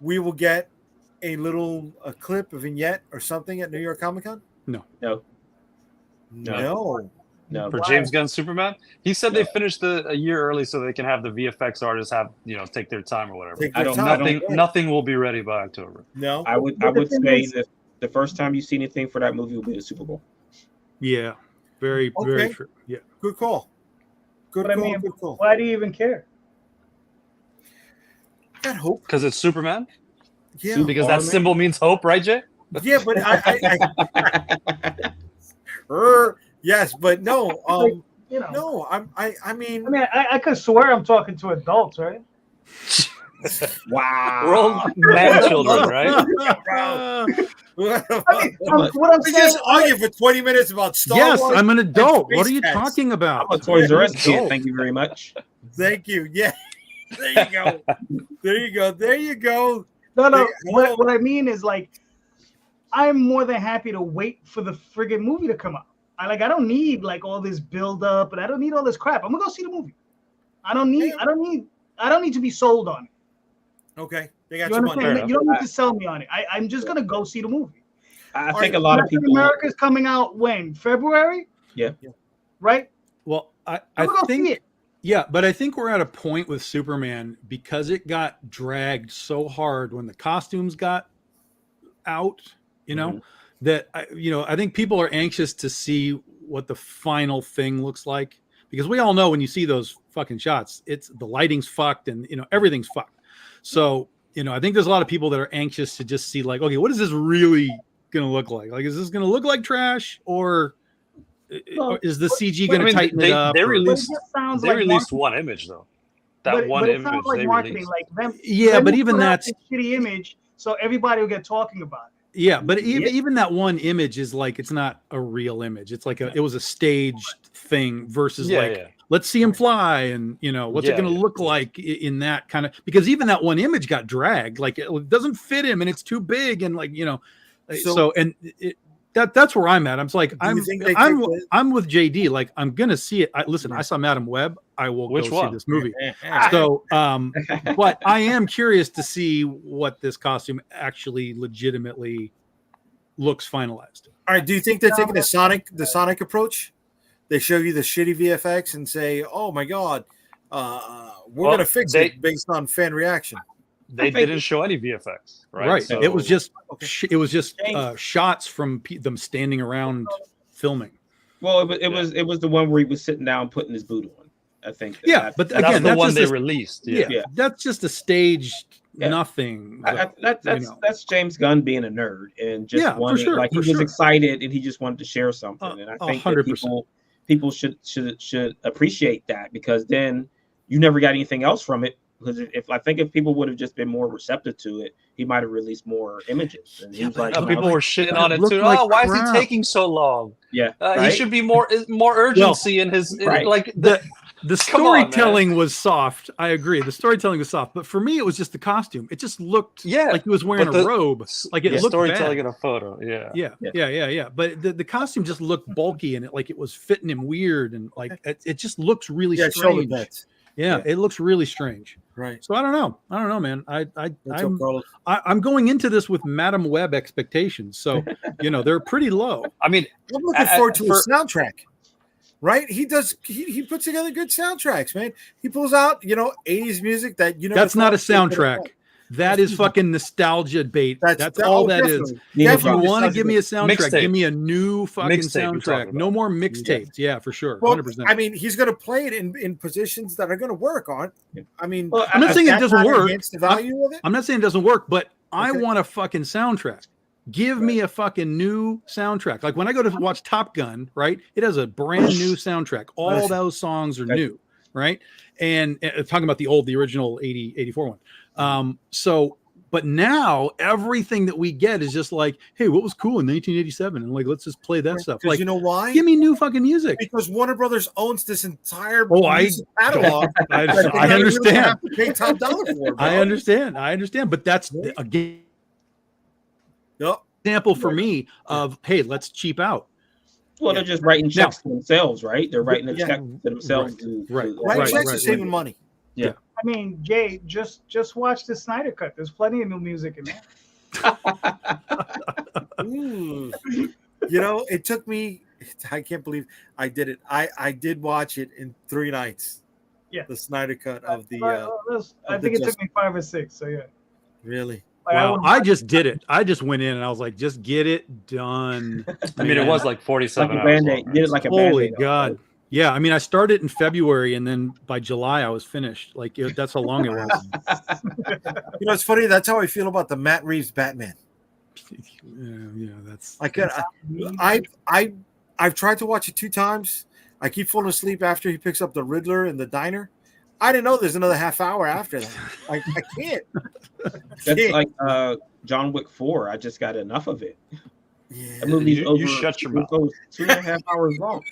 we will get a clip, a vignette, or something at New York Comic Con? No. For James Gunn's Superman, he said they finished a year early so they can have the VFX artists take their time or whatever. Nothing will be ready by October. No, I would say that the first time you see anything for that movie will be the Super Bowl. Yeah, very true. Yeah, good call. Good call. Why do you even care? I got hope because it's Superman. Yeah, because that symbol means hope, right, Jay? Yeah, but yes, but no. No, I mean, I could swear I'm talking to adults, right? Wow, we're all man children, right? What I'm we saying, just argue for 20 minutes about Star Wars. I'm an adult. and What are you Space Cats. talking about? I'm a Toys R Us kid. Thank you very much. Thank you. Yeah, there you go. There you go. No. What I mean is, like, I'm more than happy to wait for the friggin' movie to come out. I don't need like all this build up, and I don't need all this crap. I'm gonna go see the movie. I don't need to be sold on it. Okay, they got you your understand? money. You don't need to sell me on it. I'm just gonna go see the movie. I think a lot of people. America's coming out when? February? Yeah. Right? Well, I see think it. yeah, but I think we're at a point with Superman because it got dragged so hard when the costumes got out, that I think people are anxious to see what the final thing looks like because we all know when you see those fucking shots, it's the lighting's fucked and everything's fucked. So, I think there's a lot of people that are anxious to just see like, okay, what is this really going to look like? Like, is this going to look like trash or is the CG going to tighten it up? They released one image though. That one image sounds like they marketing, released. like them. Yeah, but even put out that's a shitty image, so everybody will get talking about it. Yeah, but even that one image is like it's not a real image. It's like it was a staged thing versus let's see him fly, and what's it going to look like in that kind of, because even that one image got dragged, like it doesn't fit him and it's too big, and like that's where I'm at. I'm like I'm with JD. Like I'm gonna see it. I saw Madam Web. I will go see this movie. So, but I am curious to see what this costume actually legitimately looks finalized. All right. Do you think they're taking the Sonic approach? They show you the shitty VFX and say, "Oh my God, we're gonna fix it based on fan reaction." They didn't show any VFX, right? Right. So, it was just shots from them standing around filming. Well, it was the one where he was sitting down putting his boot on. I think. But again, that's the one they released. Yeah, that's just a staged nothing. That's James Gunn being a nerd and just wanted, he was excited and he just wanted to share something. And I think that people should appreciate that, because then you never got anything else from it. Because if people would have just been more receptive to it, he might have released more images. And he was like, people were shitting on it too. Why is he taking so long? Yeah, he should be more urgency in his the storytelling was soft. I agree. The storytelling was soft, but for me, it was just the costume. It just looked like he was wearing a robe. Like it looked storytelling bad. In a photo. Yeah. But the costume just looked bulky, and it was fitting him weird, and like it just looks really strange. Yeah, it looks really strange. Right. So I don't know, man. I'm going into this with Madam Web expectations, so they're pretty low. I mean, I'm looking forward to his soundtrack. Right? He puts together good soundtracks, man. He pulls out, 80s music that That's not a soundtrack. That is fucking nostalgia bait. That's all that is. If you want to give me a soundtrack, give me a new fucking soundtrack. No more mixtapes. Yeah, for sure. 100%. I mean, he's going to play it in positions that are going to work on. I mean, I'm not saying it doesn't work. The value of it? I'm not saying it doesn't work, but I want a fucking soundtrack. Give me a fucking new soundtrack. Like when I go to watch Top Gun, right? It has a brand new soundtrack. All those songs are new, right? And talking about the original 84 one. But now everything that we get is just like, hey, what was cool in 1987? And like, let's just play that stuff. Like, you know why? Give me new fucking music. Because Warner Brothers owns this entire music catalog. I understand. Have to pay top dollar for it, bro. I understand. But that's again. Example for me of, hey, let's cheap out. Well, they're just writing checks to themselves, right? They're writing a check to themselves. Writing checks is saving money. Yeah. I mean, Jay, just watch the Snyder Cut. There's plenty of new music in there. It took me. I can't believe I did it. I did watch it in 3 nights. Yeah. The Snyder Cut of the. I think it took me 5 or 6. So yeah. Really. Wow, I just did it. I just went in and I was like, just get it done. I mean, it was like 47 hours. Band-Aid. Get it like a Holy Band-Aid. God. Yeah, I mean, I started in February and then by July I was finished. Like that's how long it was. It's funny. That's how I feel about the Matt Reeves Batman. Yeah, that's. I've tried to watch it 2 times. I keep falling asleep after he picks up the Riddler in the diner. I didn't know there's another half hour after that. I can't. That's like John Wick 4. I just got enough of it. Yeah. The movie's you shut your mouth. 2.5 hours long.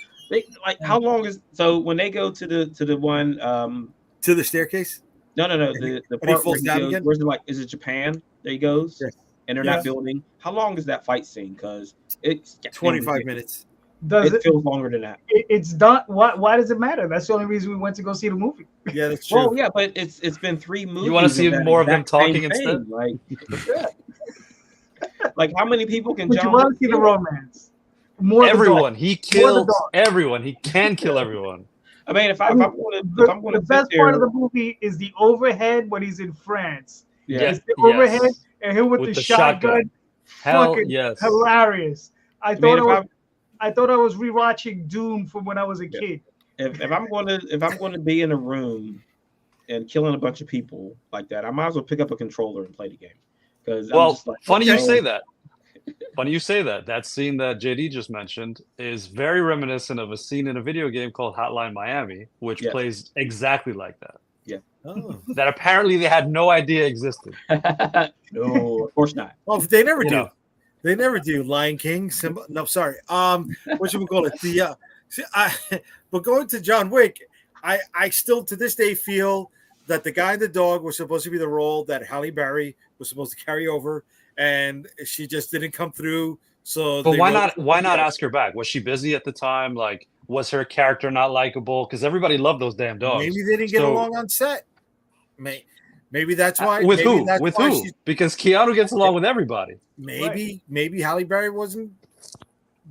How long is when they go to the one to the staircase? No. The part where he goes, where's it like? Is it Japan? There he goes, and they're not building. How long is that fight scene? Because it's 25 minutes. It feels longer than that. It's done. Why does it matter? That's the only reason we went to go see the movie. Yeah, that's true. Well, yeah, but it's been 3 movies. You want to see more of them talking instead? Like how many people can? But you want to see the romance? Everyone. He kills everyone. He can kill everyone. I mean, if I'm going to the best part of the movie is the overhead when he's in France. Yeah, it's the overhead and him with the shotgun. Hell yes, hilarious. I thought I was rewatching Doom from when I was a kid. If I'm going to be in a room and killing a bunch of people like that, I might as well pick up a controller and play the game. Because funny you say that. Funny you say that. That scene that JD just mentioned is very reminiscent of a scene in a video game called Hotline Miami, which plays exactly like that. Yeah. Oh. That apparently they had no idea existed. No, of course not. Well, they never do. They never do. Lion King, Simba. No, sorry. What should we call it? But going to John Wick, I still to this day feel that the guy and the dog was supposed to be the role that Halle Berry was supposed to carry over, and she just didn't come through. So, but why not? Why not ask her back? Was she busy at the time? Like, was her character not likable? Because everybody loved those damn dogs. Maybe they didn't get along on set. Maybe that's why. With maybe who? That's with why who? Because Keanu gets along with everybody. Maybe Halle Berry wasn't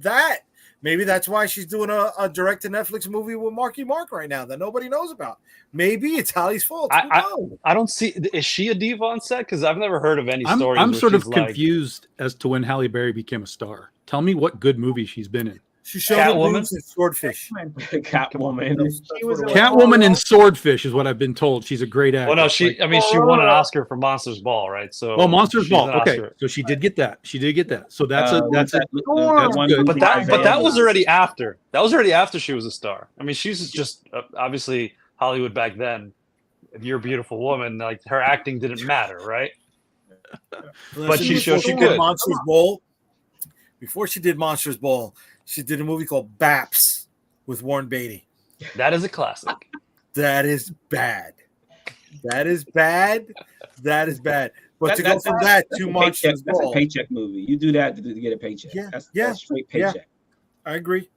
that. Maybe that's why she's doing a direct to Netflix movie with Marky Mark right now that nobody knows about. Maybe it's Halle's fault. I don't see. Is she a diva on set? Because I've never heard of any stories. I'm sort of confused as to when Halle Berry became a star. Tell me what good movie she's been in. She showed Catwoman and Swordfish. Catwoman and Swordfish is what I've been told. She's a great actress. Well, no, she won an Oscar for Monsters Ball, right? So, Monsters Ball. Okay, so she did get that. So that's good. But that was already after. That was already after she was a star. I mean, she's just obviously Hollywood back then. If you're a beautiful woman, like her acting didn't matter, right? But she showed she could. Monsters Ball. Before she did Monsters Ball, she did a movie called Baps with Warren Beatty. That is a classic. That is bad. That is bad. But to go from that to Monsters Ball. That's a paycheck movie. You do that to get a paycheck. That's straight paycheck. Yeah. I agree.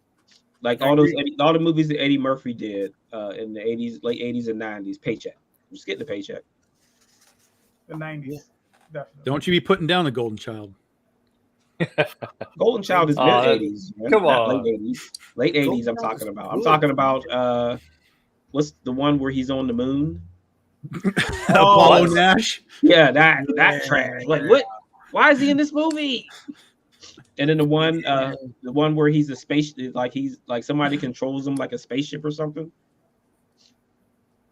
Like all the movies that Eddie Murphy did in the 80s, late 80s and 90s, paycheck. Just getting the paycheck. The 90s. Definitely. Don't you be putting down the Golden Child. Golden Child is mid 80s. Come on. Late 80s I'm talking about. I'm talking about what's the one where he's on the moon? Apollo Nash? Yeah, that trash. Like what? Why is he in this movie? And then the one where he's a space, like he's like somebody controls him like a spaceship or something.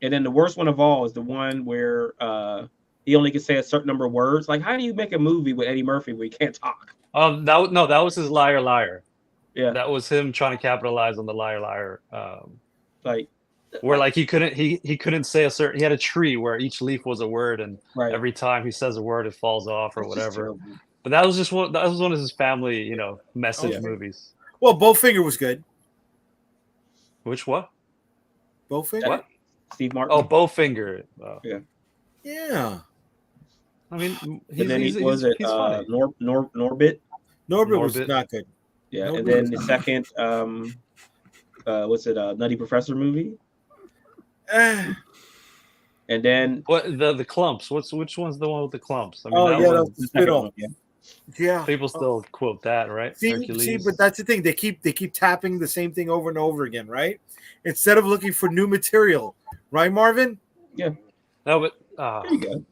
And then the worst one of all is the one where he only can say a certain number of words. Like, how do you make a movie with Eddie Murphy where he can't talk? That was his Liar Liar. Yeah, that was him trying to capitalize on the Liar Liar. Like where like he couldn't say a certain. He had a tree where each leaf was a word, and every time he says a word, it falls off or whatever. But that was just one. That was one of his family, message movies. Well, Bowfinger was good. Which what? Bowfinger. What? Steve Martin. Oh, Bowfinger. Yeah. And I mean, then he's Norbit. Norbit was not good. Yeah, Norbit, and then the second, Nutty Professor movie? And then what the clumps? Which one's the one with the clumps? I mean, that was the spit-off. Yeah, people still quote that, right? See, but that's the thing. They keep tapping the same thing over and over again, right? Instead of looking for new material, right, Marvin? Yeah. No, but there you go.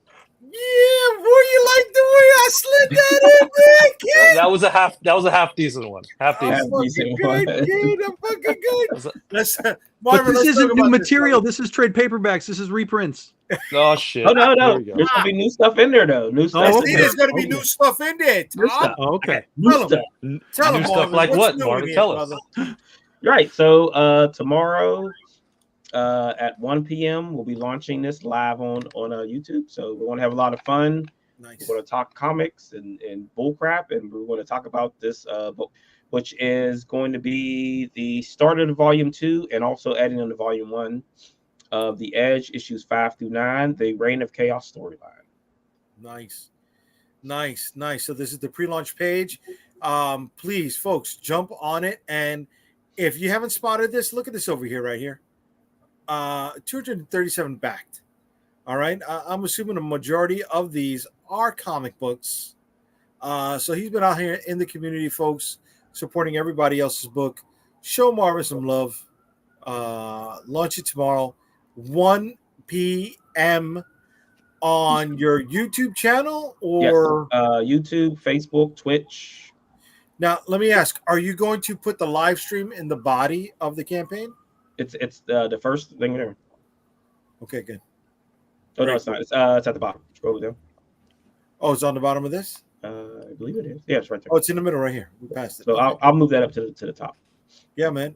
Yeah, boy, you like the way I slid that in there, kid? That was a half decent one. Half decent. I'm fucking good. But this isn't new material. This is trade paperbacks. This is reprints. Oh shit! Oh no. There's gonna be new stuff in there though. New stuff. There's gonna be new stuff in there. New stuff. Okay. Tell them, Marvin, like what, Marvin? Tell us. Right. So tomorrow at 1 p.m. we'll be launching this live on YouTube. So we want to have a lot of fun. Nice. We're going to talk comics and bullcrap, and we're going to talk about this book, which is going to be the start of the volume 2 and also adding on to volume 1 of The Edge, issues 5 through 9, the Reign of Chaos storyline. Nice. So this is the pre-launch page. Please, folks, jump on it. And if you haven't spotted this, look at this over here, right here. 237 backed. All right. I'm assuming a majority of these are comic books. So he's been out here in the community, folks, supporting everybody else's book. Show Marvin some love. Launch it tomorrow, 1 p.m. on your YouTube channel or YouTube, Facebook, Twitch. Now, let me ask, are you going to put the live stream in the body of the campaign? It's the first thing there. Okay, good. Oh, no, it's not. It's at the bottom. Scroll down. Oh, it's on the bottom of this? I believe it is. Yeah, it's right there. Oh, it's in the middle right here. We passed it. So I'll move that up to the top. Yeah, man.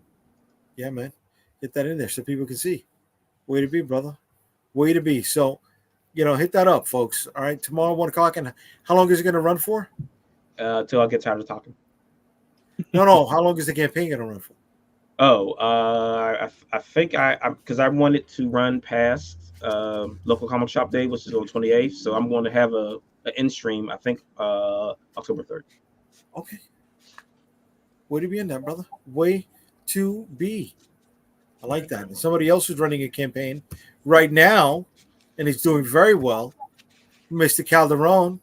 Get that in there so people can see. Way to be, brother. Way to be. So, hit that up, folks. All right, tomorrow, 1 o'clock. And how long is it going to run for? till I get tired of talking. No. How long is the campaign gonna run for? Oh, I think because I wanted to run past local comic shop day, which is on 28th. So I'm going to have an end stream. I think October 3rd. Okay. Way to be in that, brother. Way to be. I like that. And somebody else who's running a campaign right now, and he's doing very well, Mr. Calderon.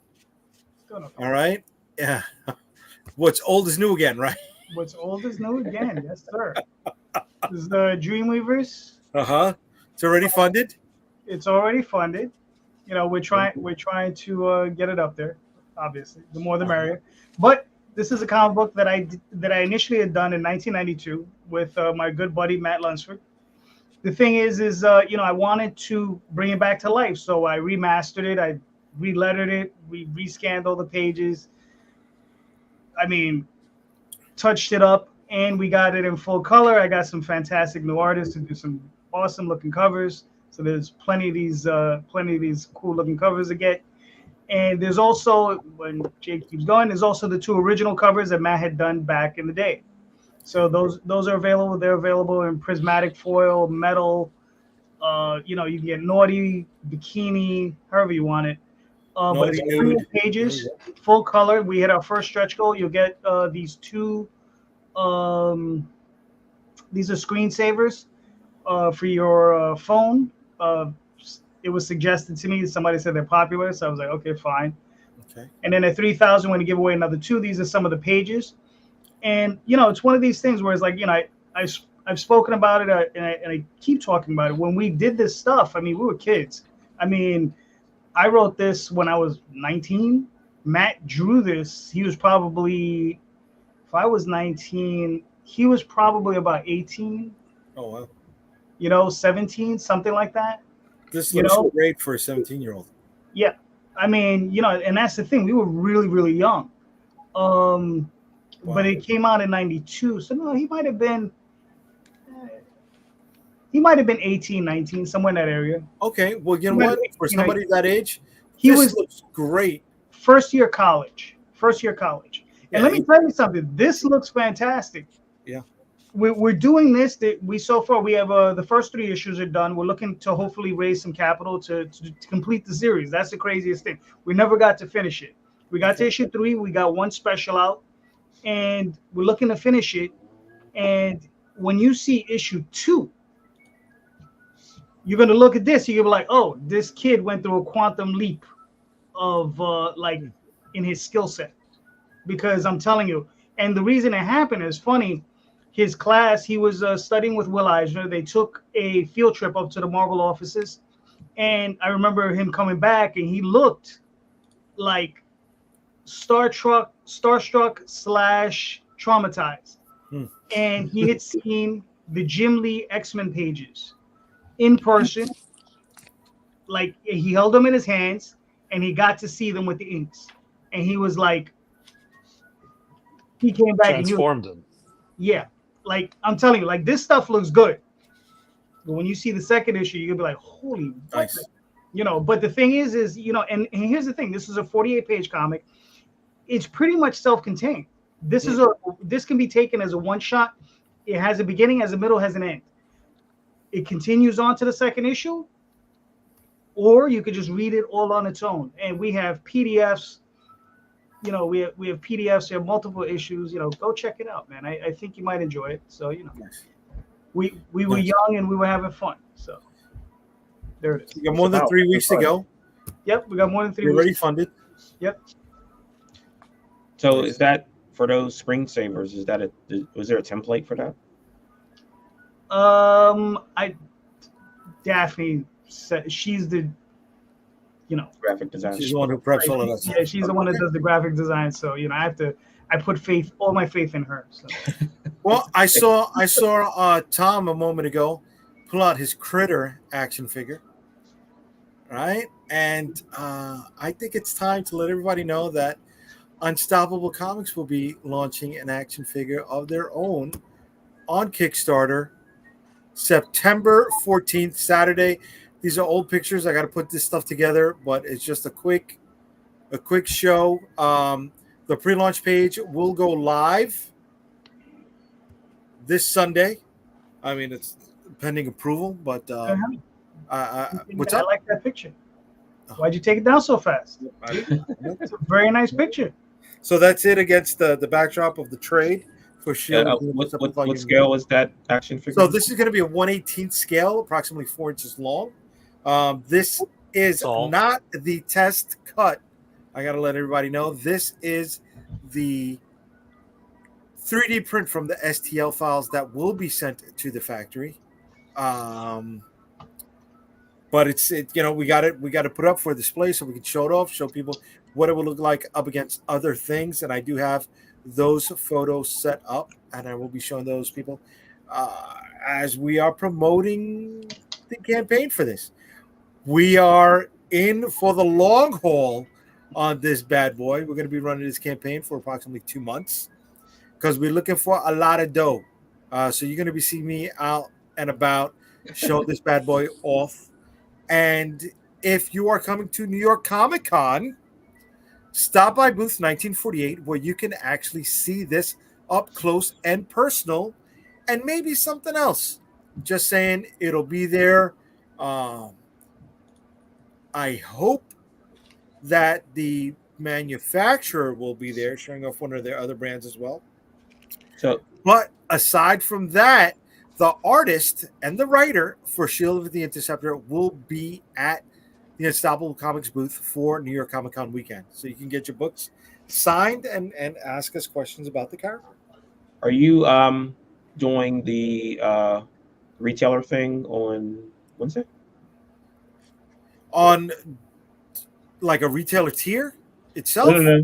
All right. Yeah. What's old is new again, right? What's old is new again. Yes, sir. This is the Dreamweavers. It's already funded. It's already funded. You know, we're trying to get it up there. Obviously, the more the merrier. But this is a comic book that I initially had done in 1992 with my good buddy Matt Lunsford. The thing is you know, I wanted to bring it back to life, so I remastered it. I relettered it. We rescanned all the pages. I mean, touched it up, and we got it in full color. I got some fantastic new artists to do some awesome looking covers. So there's plenty of these cool looking covers to get. And there's also, when Jake keeps going, there's also the 2 original covers that Matt had done back in the day. So those are available. They're available in prismatic foil, metal. You know, you can get naughty, bikini, however you want it. But it's 3 pages, full color. We hit our first stretch goal. You'll get these 2. These are screensavers for your phone. It was suggested to me. Somebody said they're popular, so I was like, okay, fine. Okay. And then at 3,000, when you give away another 2, these are some of the pages. And you know, it's one of these things where it's like, you know, I've spoken about it and I keep talking about it. When we did this stuff, I mean, we were kids. I mean, I wrote this when I was 19. Matt drew this. He was probably, if I was 19, he was probably about 18. Oh, wow. You know, 17, something like that. This looks great for a 17-year-old. Yeah. I mean, you know, and that's the thing. We were really, really young. Wow. But it came out in 92. So, no, he might have been 18, 19, somewhere in that area. Okay. Well, you know what? For somebody that age, this looks great. First year college. And let me tell you something. This looks fantastic. Yeah. We're doing this. So far we have the first 3 issues are done. We're looking to hopefully raise some capital to complete the series. That's the craziest thing. We never got to finish it. We got to issue 3. We got 1 special out, and we're looking to finish it. And when you see issue 2, you're gonna look at this. You're gonna be like, oh, this kid went through a quantum leap of like in his skill set. Because I'm telling you, and the reason it happened is funny. His class, he was studying with Will Eisner. They took a field trip up to the Marvel offices. And I remember him coming back, and he looked like starstruck / traumatized. And he had seen the Jim Lee X-Men pages in person. Like, he held them in his hands, and he got to see them with the inks. And he was like, he came back transformed him. Yeah. Like, I'm telling you, like, this stuff looks good. But when you see the second issue, you're going to be like, holy, nice. You know, but the thing is, you know, and here's the thing. This is a 48-page comic. It's pretty much self-contained. This can be taken as a one-shot. It has a beginning, has a middle, has an end. It continues on to the second issue, or you could just read it all on its own. And we have PDFs. You know, we have PDFs. We have multiple issues. You know, go check it out, man. I think you might enjoy it. So, you know, we were young and we were having fun. So there it is. You got more than 3 weeks to go. Yep, we got more than 3 weeks. You're already funded. Yep. So is that for those screensavers? Was there a template for that? Daphne said she's the, you know, graphic designer. She's the one who preps all of us. Yeah, she's the one that does the graphic design. So, you know, I put all my faith in her. So. Well, I saw Tom a moment ago pull out his Critter action figure, right? And I think it's time to let everybody know that Unstoppable Comics will be launching an action figure of their own on Kickstarter September 14th, Saturday. These are old pictures. I got to put this stuff together, but it's just a quick show. The pre-launch page will go live this Sunday. I mean, it's pending approval, but what's I up? like that picture. Why'd you take it down so fast? It's a very nice picture. So that's it against the backdrop of the trade for Shield. What scale is that action figure? So this is going to be a 1/18 scale, approximately 4 inches long. This is not the test cut. I got to let everybody know. This is the 3D print from the STL files that will be sent to the factory. But we got to put up for display so we can show it off, show people what it will look like up against other things. And I do have those photos set up, and I will be showing those people as we are promoting the campaign for this. We are in for the long haul on this bad boy. We're going to be running this campaign for approximately 2 months because we're looking for a lot of dough. So you're going to be seeing me out and about, show this bad boy off. And if you are coming to New York Comic Con, stop by booth 1948 where you can actually see this up close and personal, and maybe something else. Just saying, it'll be there. I hope that the manufacturer will be there, showing off one of their other brands as well. But aside from that, the artist and the writer for Shield of the Interceptor will be at the Unstoppable Comics booth for New York Comic Con weekend. So you can get your books signed and ask us questions about the character. Are you doing the retailer thing on Wednesday? On like a retailer tier itself? No.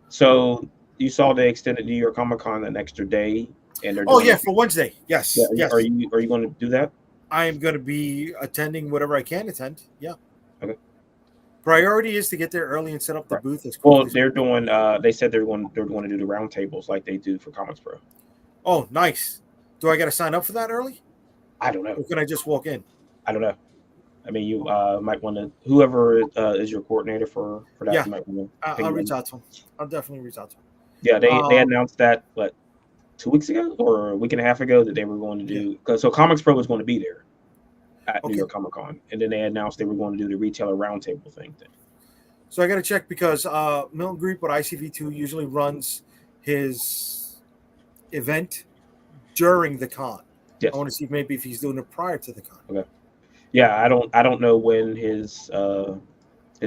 So you saw they extended New York Comic Con an extra day, and they're for Wednesday. Yes. Yeah, yes. Are you going to do that? I am going to be attending whatever I can attend. Yeah. Okay. Priority is to get there early and set up the booth as quickly. Well, they're doing. They said they're going to do the round tables like they do for Comics Pro. Oh, nice. Do I got to sign up for that early? I don't know. Or can I just walk in? I don't know. I mean, you might want to. Whoever is your coordinator for that, yeah. You might want to. I'll reach out to him. I'll definitely reach out to him. Yeah, they announced that 2 weeks ago or a week and a half ago that they were going to do. So Comics Pro was going to be there at New York Comic Con, and then they announced they were going to do the retailer roundtable thing. So I got to check because Milton Greep with ICV2 usually runs his event during the con. Yes. I want to see maybe if he's doing it prior to the con. Okay. Yeah, I don't know when his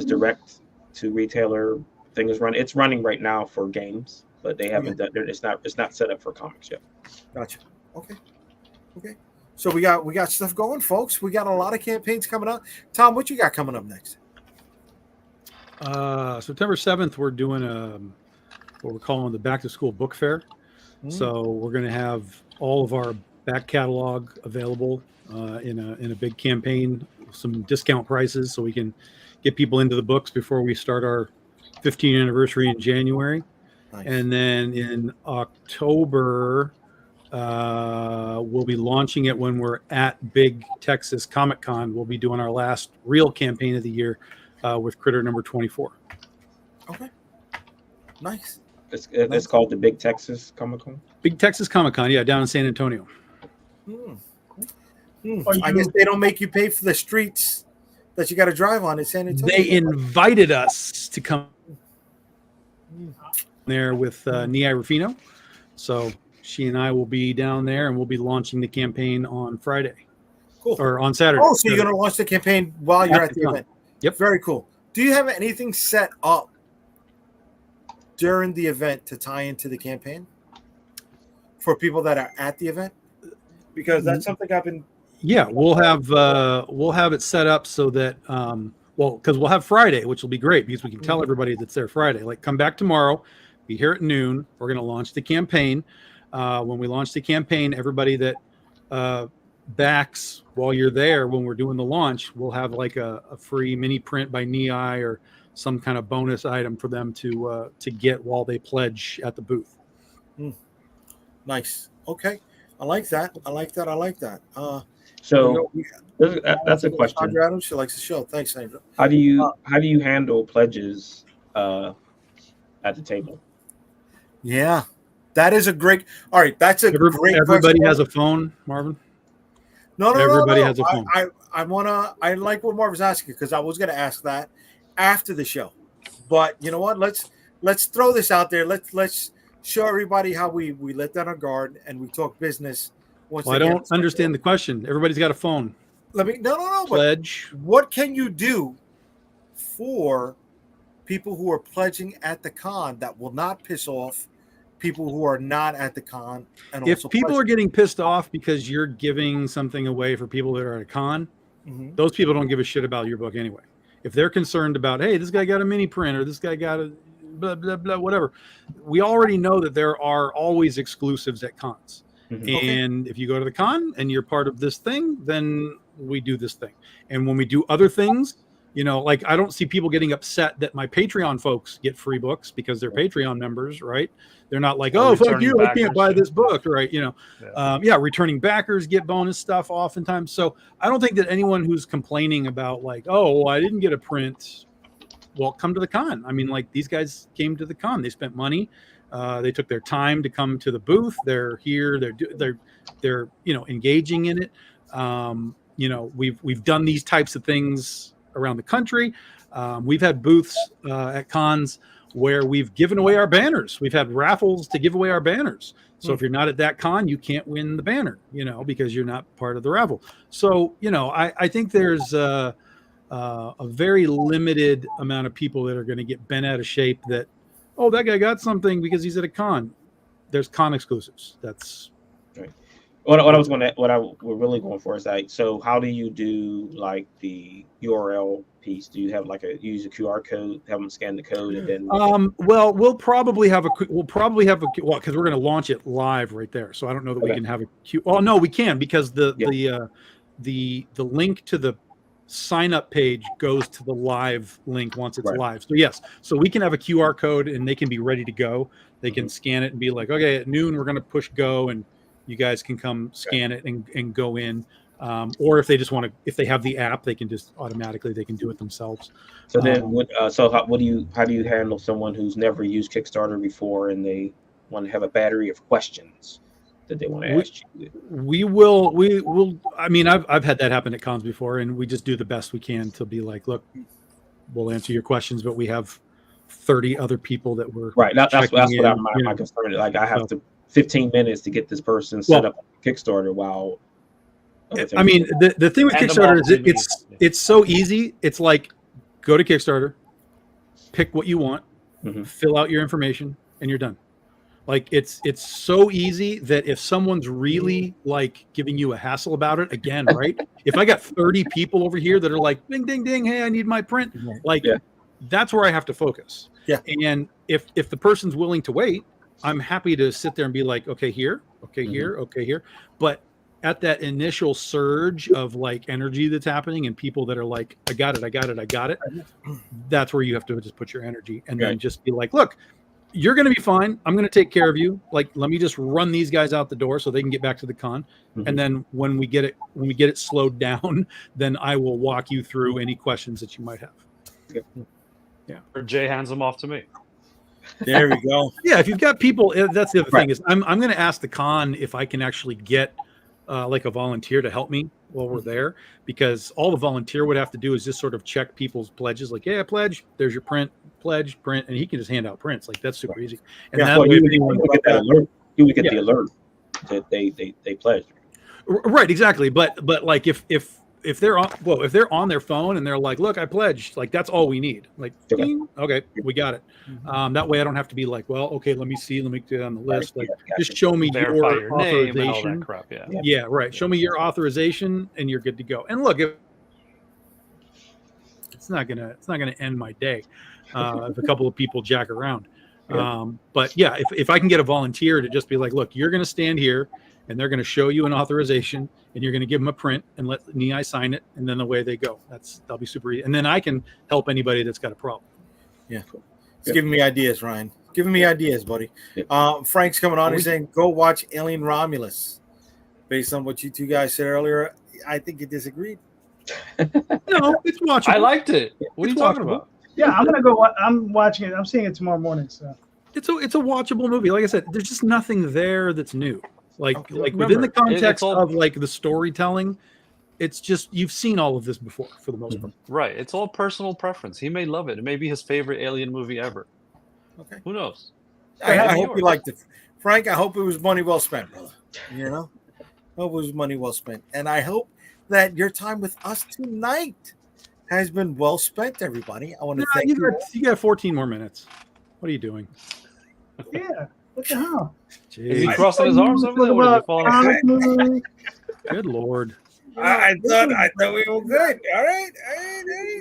direct to retailer thing is running. It's running right now for games, but they haven't done. It's not set up for comics yet. Gotcha. Okay. So we got stuff going, folks. We got a lot of campaigns coming up. Tom, what you got coming up next? September 7th, we're doing what we're calling the Back to School Book Fair. So we're going to have all of our back catalog available in a big campaign, some discount prices, so we can get people into the books before we start our 15th anniversary in January. Nice. And then in October, we'll be launching it when we're at Big Texas Comic Con. We'll be doing our last real campaign of the year with Critter number 24. Okay. Nice. It's called the Big Texas Comic Con. Big Texas Comic Con, yeah, down in San Antonio. I guess they don't make you pay for the streets that you got to drive on in San Antonio. They invited us to come there with Nia Rufino. So she and I will be down there, and we'll be launching the campaign on Friday. Cool. Or on Saturday. Oh, so you're going to launch the campaign while you're at the event. Yep. Very cool. Do you have anything set up during the event to tie into the campaign for people that are at the event? Because that's something I've been. Yeah, we'll have it set up so that because we'll have Friday, which will be great because we can tell everybody that's there Friday. Like, come back tomorrow, be here at noon. We're going to launch the campaign. When we launch the campaign, everybody that backs while you're there when we're doing the launch, we'll have like a free mini print by Nei or some kind of bonus item for them to get while they pledge at the booth. Nice. Okay. I like that. So that's a question. Sandra Adams, she likes the show. Thanks, Sandra. How do you handle pledges at the table? Yeah, that is a great. All right, that's a great. Everybody question. has a phone, Marvin. No. Everybody has a phone. I like what Marvin's asking because I was going to ask that after the show, but you know what? Let's throw this out there. Let's show everybody how we let down our guard and we talk business. Well, I don't understand the question. Everybody's got a phone. Let me no. Pledge. But what can you do for people who are pledging at the con that will not piss off people who are not at the con? And If also people pledging? are getting pissed off because you're giving something away for people that are at a con, those people don't give a shit about your book anyway. If they're concerned about, hey, this guy got a mini print or this guy got a blah, blah, blah, whatever, we already know that there are always exclusives at cons. And if you go to the con and you're part of this thing, then we do this thing. And when we do other things, you know, like I don't see people getting upset that my Patreon folks get free books because they're Patreon members, right? They're not like, oh, fuck you, I can't buy this book, right? You know, returning backers get bonus stuff oftentimes. So I don't think that anyone who's complaining about like, oh, well, I didn't get a print, well, come to the con. I mean, like these guys came to the con, they spent money. They took their time to come to the booth. They're here. They're you know, engaging in it. You know, we've done these types of things around the country. We've had booths at cons where we've given away our banners. We've had raffles to give away our banners. So if you're not at that con, you can't win the banner, you know, because you're not part of the raffle. So, you know, I think there's a very limited amount of people that are going to get bent out of shape that, oh, that guy got something because he's at a con. There's con exclusives. That's right. What we're really going for is like, so how do you do like the URL piece? Do you have like use a QR code, have them scan the code, and then? Well, we'll probably have because we're going to launch it live right there. So I don't know that we can have a Q. Oh no, we can because the link to the sign up page goes to the live link once it's live. So yes, so we can have a QR code and they can be ready to go. They can scan it and be like, okay, at noon we're going to push go, and you guys can come scan it and go in. Or if they just want to, if they have the app, they can just automatically they can do it themselves. So then, how do you handle someone who's never used Kickstarter before and they want to have a battery of questions that they want to ask you? We will. I mean, I've had that happen at cons before, and we just do the best we can to be like, look, we'll answer your questions, but we have 30 other people that were That's what my concern is. Like I have to 15 minutes to get this person set up on Kickstarter while. I mean, the thing with Kickstarter is it's so easy. It's like go to Kickstarter, pick what you want, fill out your information, and you're done. Like it's so easy that if someone's really like giving you a hassle about it, again, right? If I got 30 people over here that are like, ding, ding, ding, hey, I need my print, that's where I have to focus. Yeah. And if the person's willing to wait, I'm happy to sit there and be like, okay, here, okay, here, okay, here. But at that initial surge of like energy that's happening and people that are like, I got it, that's where you have to just put your energy and then just be like, look, you're going to be fine. I'm going to take care of you. Like, let me just run these guys out the door so they can get back to the con. And then when we get it slowed down, then I will walk you through any questions that you might have. Yeah. Or Jay hands them off to me. There we go. Yeah. If you've got people, that's the other thing is I'm going to ask the con if I can actually get like a volunteer to help me while we're there, because all the volunteer would have to do is just sort of check people's pledges. Like, yeah, pledge, there's your print, pledge, print, and he can just hand out prints. Like that's super easy. And that way, you would get that alert. You would get the alert that they pledged. Right, exactly. But like if they're on their phone and they're like, look, I pledged, like that's all we need. Like, okay, we got it. That way I don't have to be like, well, okay, let me get it on the list. Like, just show me your authorization. And all that crap, yeah, right. Show me your authorization, and you're good to go. And look, it's not gonna end my day if a couple of people jack around. But yeah, if I can get a volunteer to just be like, look, you're gonna stand here. And they're going to show you an authorization, and you're going to give them a print and let I sign it, and then away they go. That'll be super easy. And then I can help anybody that's got a problem. Yeah, it's giving me ideas, Ryan. Giving me ideas, buddy. Frank's coming on. He's saying, "Go watch Alien Romulus." Based on what you two guys said earlier, I think you disagreed. No, it's watchable. I liked it. What are you talking about? Yeah, I'm gonna go. I'm watching it. I'm seeing it tomorrow morning. So it's a watchable movie. Like I said, there's just nothing there that's new. Like Remember, within the context all, of like the storytelling, it's just you've seen all of this before for the most part. Right. It's all personal preference. He may love it. It may be his favorite alien movie ever. Okay. Who knows? I hope you liked it, Frank. I hope it was money well spent, brother. You know, I hope it was money well spent, and I hope that your time with us tonight has been well spent. Everybody, I want to thank you. You got 14 more minutes. What are you doing? Yeah. What the hell? Jeez. Is he crossing his arms over there? What, is he falling asleep? Good Lord. I thought we were good. All right.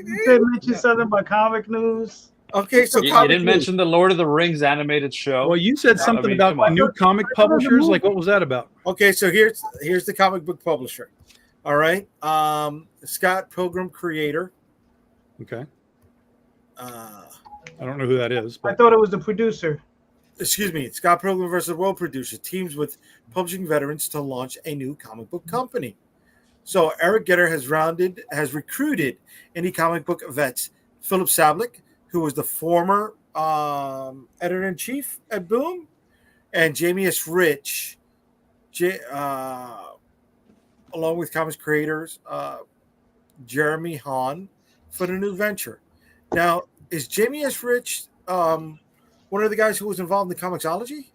You said mention something about comic news. Okay, so You comic didn't news. mention the Lord of the Rings animated show. Well, you said something about come on. new comic publishers. Like, what was that about? Okay, so here's the comic book publisher. All right, Scott Pilgrim creator. Okay. I don't know who that is. I But thought it was the producer. Excuse me, Scott Pilgrim versus the World producer teams with publishing veterans to launch a new comic book company. So Eric Getter has recruited indie comic book vets Philip Sablik, who was the former editor-in-chief at Boom, and Jamie S. Rich, along with comics creators Jeremy Hahn, for the new venture. Now, is Jamie S. Rich one of the guys who was involved in the Comixology?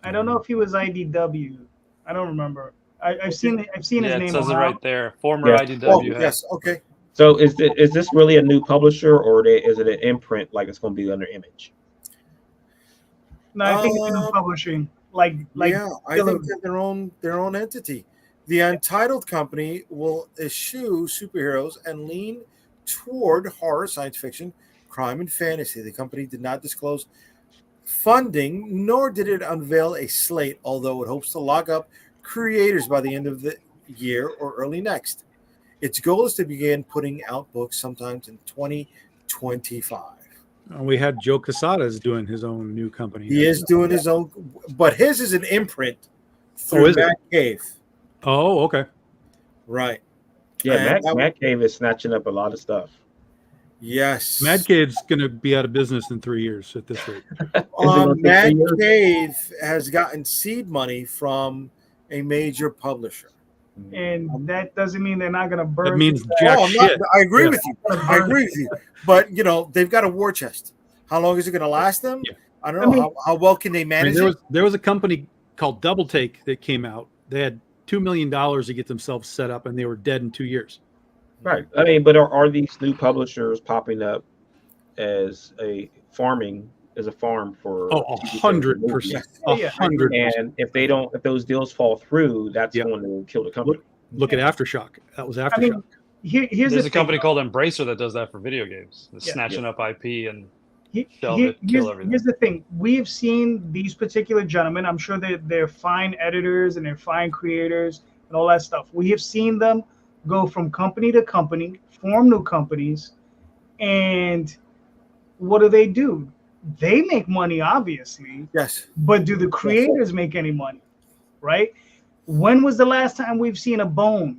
I don't know if he was IDW. I don't remember. I've seen his name. It says it around. right there. Former Yes. IDW. Oh, head. yes. Okay. So is this really a new publisher, or is it an imprint like it's going to be under Image? No, I think it's new publishing. Like Yeah, I think they're their own entity. The Untitled Company will eschew superheroes and lean toward horror, science fiction, crime, and fantasy. The company did not disclose funding, nor did it unveil a slate, although it hopes to lock up creators by the end of the year or early next. Its goal is to begin putting out books sometimes in 2025. we had Joe Quesada is doing his own new company. He is doing his own, but his is an imprint through is it? Matt Cave. Oh, okay. Right. Yeah, And Matt Cave is snatching up a lot of stuff. Yes. Mad Cave's going to be out of business in 3 years at this rate. Matt Cave has gotten seed money from a major publisher. and that doesn't mean they're not gonna burn. That means people. jack Oh, shit. I agree Yeah. with you. I agree with you. But they've got a war chest. How long is it going to last them? Yeah. I don't know. How well can they I mean, manage there was a company called Double Take that came out. They had $2 million to get themselves set up, and they were dead in 2 years. Right. I mean, but are these new publishers popping up as a farm for? Oh, TV shows and movies? 100%. Yeah. 100%. And if those deals fall through, that's Yeah. going to kill the company. Look at Aftershock. That was Aftershock. I mean, here's There's the a company thing. called Embracer that does that for video games. It's Yeah. snatching up IP and He- shelve he- it, kill everything. Here's the thing. We've seen these particular gentlemen. I'm sure they're fine editors and they're fine creators and all that stuff. We have seen them go from company to company, form new companies, and what do? They make money, obviously, Yes. but do the creators make any money? Right? When was the last time we've seen a Bone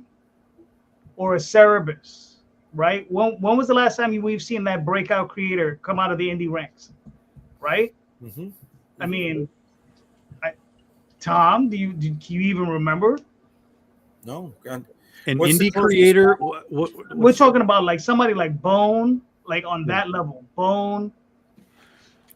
or a Cerebus? Right? When was the last time we've seen that breakout creator come out of the indie ranks? Right? Mm-hmm. I mean, Tom, do you even remember? No. God. An What's the indie closest? creator. We're talking about like somebody like Bone, like on that level. Bone.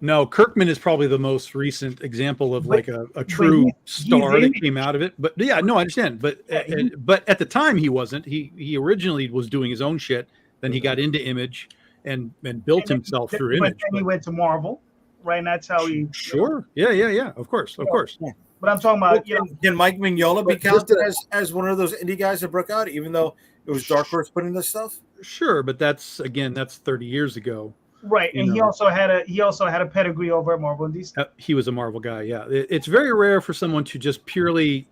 No, Kirkman is probably the most recent example of But- like a true he's star that Image. came out of it. But yeah, no, I understand. But Yeah, but at the time he wasn't. He originally was doing his own shit. Then he got into Image and built himself through But Image. then he went to Marvel, right? And that's how he. Sure. Yeah. Of course. But I'm talking about Can Mike Mignola be But just counted as one of those indie guys that broke out, even though it was Dark Horse putting this stuff? Sure, but that's 30 years ago. right, and you he know. also had a pedigree over at Marvel and DC. He was a Marvel guy. Yeah, it's very rare for someone to just purely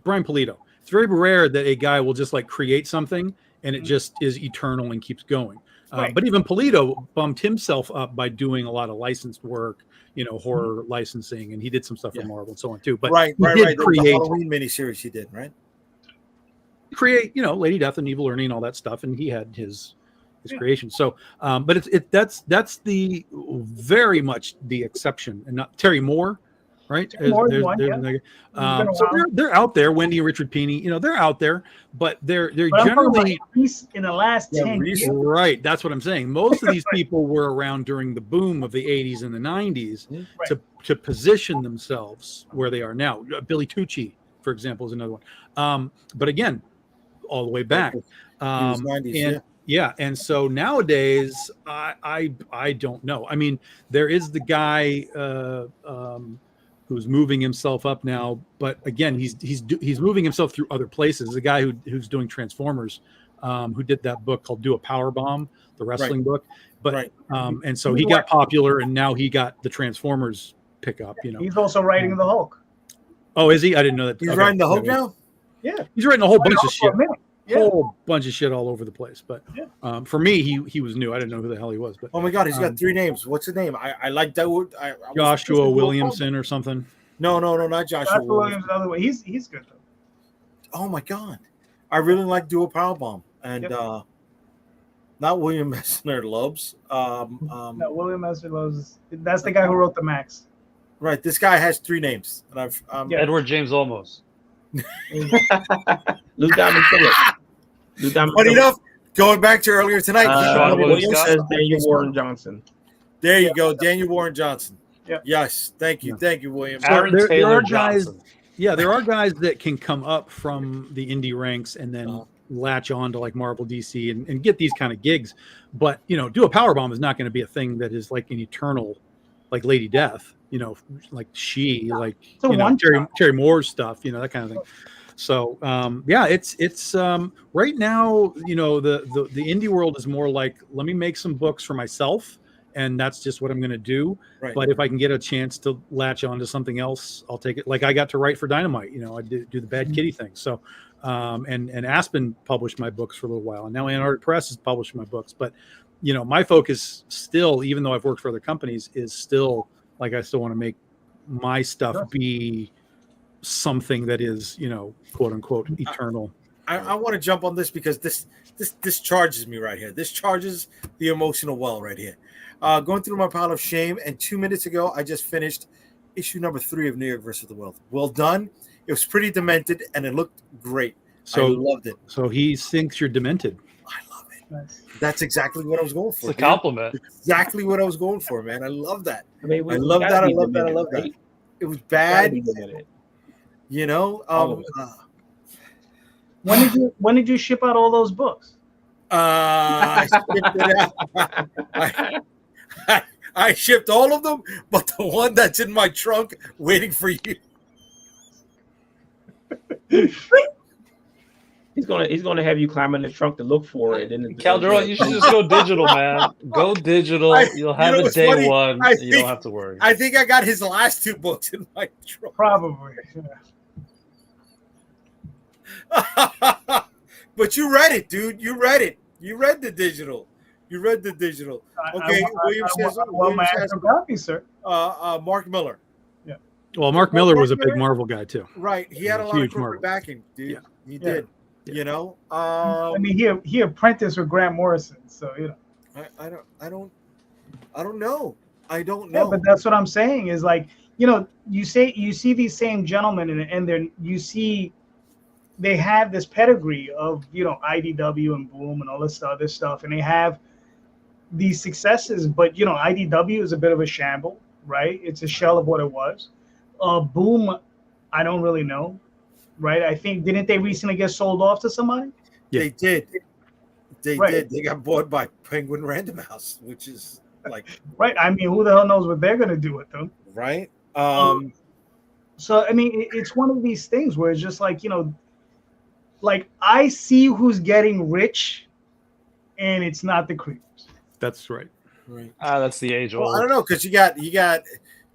Brian Polito. It's very rare that a guy will just like create something and it just is eternal and keeps going. Right. But even Polito bumped himself up by doing a lot of licensed work, horror licensing, and he did some stuff for Marvel and so on too. But right. he did There was the create Halloween miniseries he did, right? Lady Death and Evil Ernie and all that stuff, and he had his his creation. So, but that's the very much the exception, and not Terry Moore, right? So they're out there. Wendy and Richard Pini, they're out there, but they're generally in the last 10 years. Right. That's what I'm saying. Most of these people were around during the boom of the 80s and the 90s to position themselves where they are now. Billy Tucci, for example, is another one. But again, all the way back. 90s, and so nowadays, I don't know. I mean, there is the guy who's moving himself up now, but again, he's moving himself through other places. The guy who's doing Transformers, who did that book called "Do a Power Bomb," the wrestling book. But and so he got popular, and now he got the Transformers pickup. He's also writing the Hulk. Oh, is he? I didn't know that. He's writing the Hulk now. Yeah, he's writing a whole bunch of shit. Whole bunch of shit all over the place, but for me, he was new. I didn't know who the hell he was. But oh my god, he's got 3 names. What's his name? I like that. Joshua Williamson or something. No, not Joshua Williams. Another way. He's good though. Oh my god, I really like Do a Powerbomb and not William Messner Loves. No, William Messner Loves. That's the guy who wrote the Max. Right. This guy has 3 names, and I've Edward James Olmos. Lou Diamond Phillips. Funny enough, going back to earlier tonight, Williams says Daniel Warren Johnson. There you go, Daniel Warren Johnson. Yep. Yes, thank you, William. Aaron Taylor Johnson. There are guys that can come up from the indie ranks and then latch on to like Marvel, DC, and get these kind of gigs. But Do a Powerbomb is not going to be a thing that is like an eternal, like Lady Death. Like Terry Moore's stuff. That kind of thing. So it's right now, the indie world is more like, let me make some books for myself, and that's just what I'm going to do. Right. But if I can get a chance to latch on to something else, I'll take it. Like I got to write for Dynamite, I do the Bad Kitty thing. So and Aspen published my books for a little while, and now Ann Arbor Press is publishing my books. But my focus still, even though I've worked for other companies, is still like I still want to make my stuff be something that is, quote unquote, eternal. I want to jump on this because this charges me right here. This charges the emotional well right here. Going through my pile of shame, and 2 minutes ago, I just finished issue number 3 of New York versus the World. Well done. It was pretty demented, and it looked great. So I loved it. So he thinks you're demented. I love it. Nice. That's exactly what I was going for. It's a compliment. Exactly what I was going for, man. I love that. I love that. I love that. It was bad. When did you ship out all those books? I shipped it out. I shipped all of them, but the one that's in my trunk waiting for you. He's gonna have you climb in the trunk to look for it. And Calderon, you should just go digital, man. Go digital. You'll have it day funny? One. You don't have to worry. I think I got his last 2 books in my trunk. Probably. But you read it, dude. You read it. You read the digital. Okay, William says. Copy, sir. Mark Miller. Yeah. Well, Mark Miller was a big Marvel guy too. Right. He had a lot of corporate backing, dude. Yeah. He did. Yeah. I mean, he apprenticed with Grant Morrison, so I don't know. Yeah, but that's what I'm saying is like, you see these same gentlemen and then you see they have this pedigree of, IDW and Boom and all this other stuff, and they have these successes, but IDW is a bit of a shamble, right? It's a shell of what it was. Boom, I don't really know, right? I think, didn't they recently get sold off to somebody? Yeah. They did. They did. They got bought by Penguin Random House, which is like right. I mean, who the hell knows what they're gonna do with them? Right. So I mean, it's one of these things where it's just like, like I see who's getting rich, and it's not the creepers. That's right. Right. That's the age old. Well, I don't know, because you got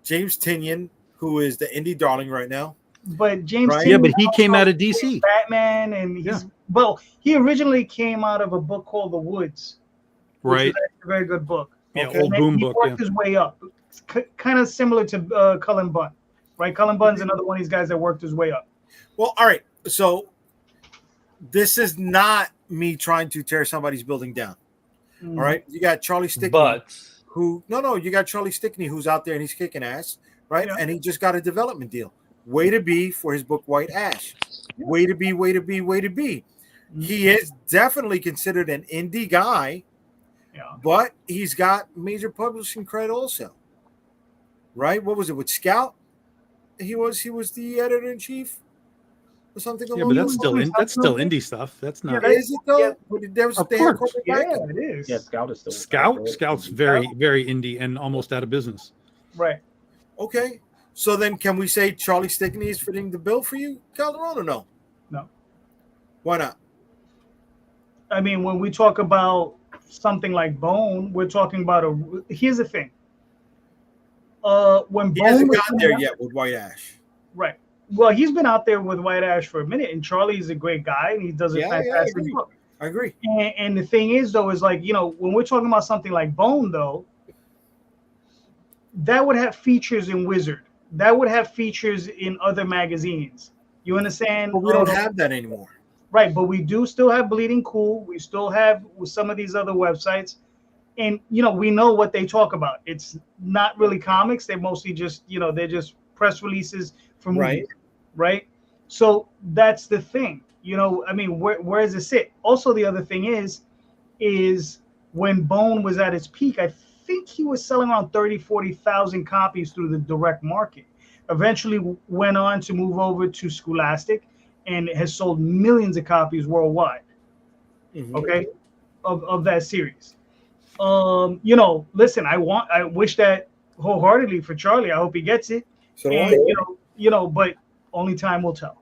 James Tynion, who is the indie darling right now. But James, right? Yeah, but he came out of DC, Batman, and he originally came out of a book called The Woods, right? A very good book. Yeah, old Boom book. He worked his way up, kind of similar to Cullen Bunn, right? Cullen Bunn's another one of these guys that worked his way up. Well, all right. So this is not me trying to tear somebody's building down. All right, you got Charlie Stickney, But you got Charlie Stickney who's out there and he's kicking ass, right? Yeah. And he just got a development deal. Way to be for his book White Ash. Yeah. Way to be, way to be, way to be. He is definitely considered an indie guy, but he's got major publishing credit also. Right? What was it with Scout? He was the editor in chief or something. Yeah, but that's still indie stuff. That's not. Is it though? Yeah. There was, Of they had course. corporate Yeah, backing. it is. Yeah, Scout is still Scout's very indie and almost out of business. Right. Okay. So then can we say Charlie Stickney is fitting the bill for you, Calderon, or no? No. Why not? I mean, when we talk about something like Bone, we're talking about here's the thing. When He Bone hasn't was gotten there yet with White Ash. right. Well, he's been out there with White Ash for a minute, and Charlie's a great guy, and he does a fantastic book. I agree. And the thing is, though, is like, when we're talking about something like Bone, though, that would have features in Wizard. That would have features in other magazines. You understand? But we don't have that anymore. Right, but we do still have Bleeding Cool. We still have some of these other websites. And, we know what they talk about. It's not really comics. They're mostly just, they're just press releases for movies. Right? So that's the thing. I mean, where does it sit? Also, the other thing is when Bone was at its peak, I think he was selling around 40,000 copies through the direct market. Eventually went on to move over to Scholastic and has sold millions of copies worldwide. Mm-hmm. Okay, of that series. Listen, I wish that wholeheartedly for Charlie. I hope he gets it. So and, but only time will tell.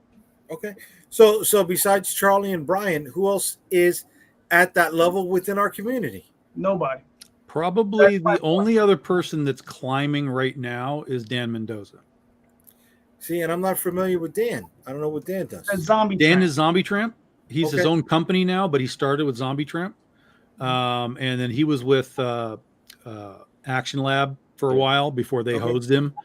Okay. So besides Charlie and Brian, who else is at that level within our community? Nobody. Probably the only other person that's climbing right now is Dan Mendoza. See, and I'm not familiar with Dan. I don't know what Dan does. Dan is Zombie Tramp. He's his own company now, but he started with Zombie Tramp. And then he was with Action Lab for a while before they hosed him.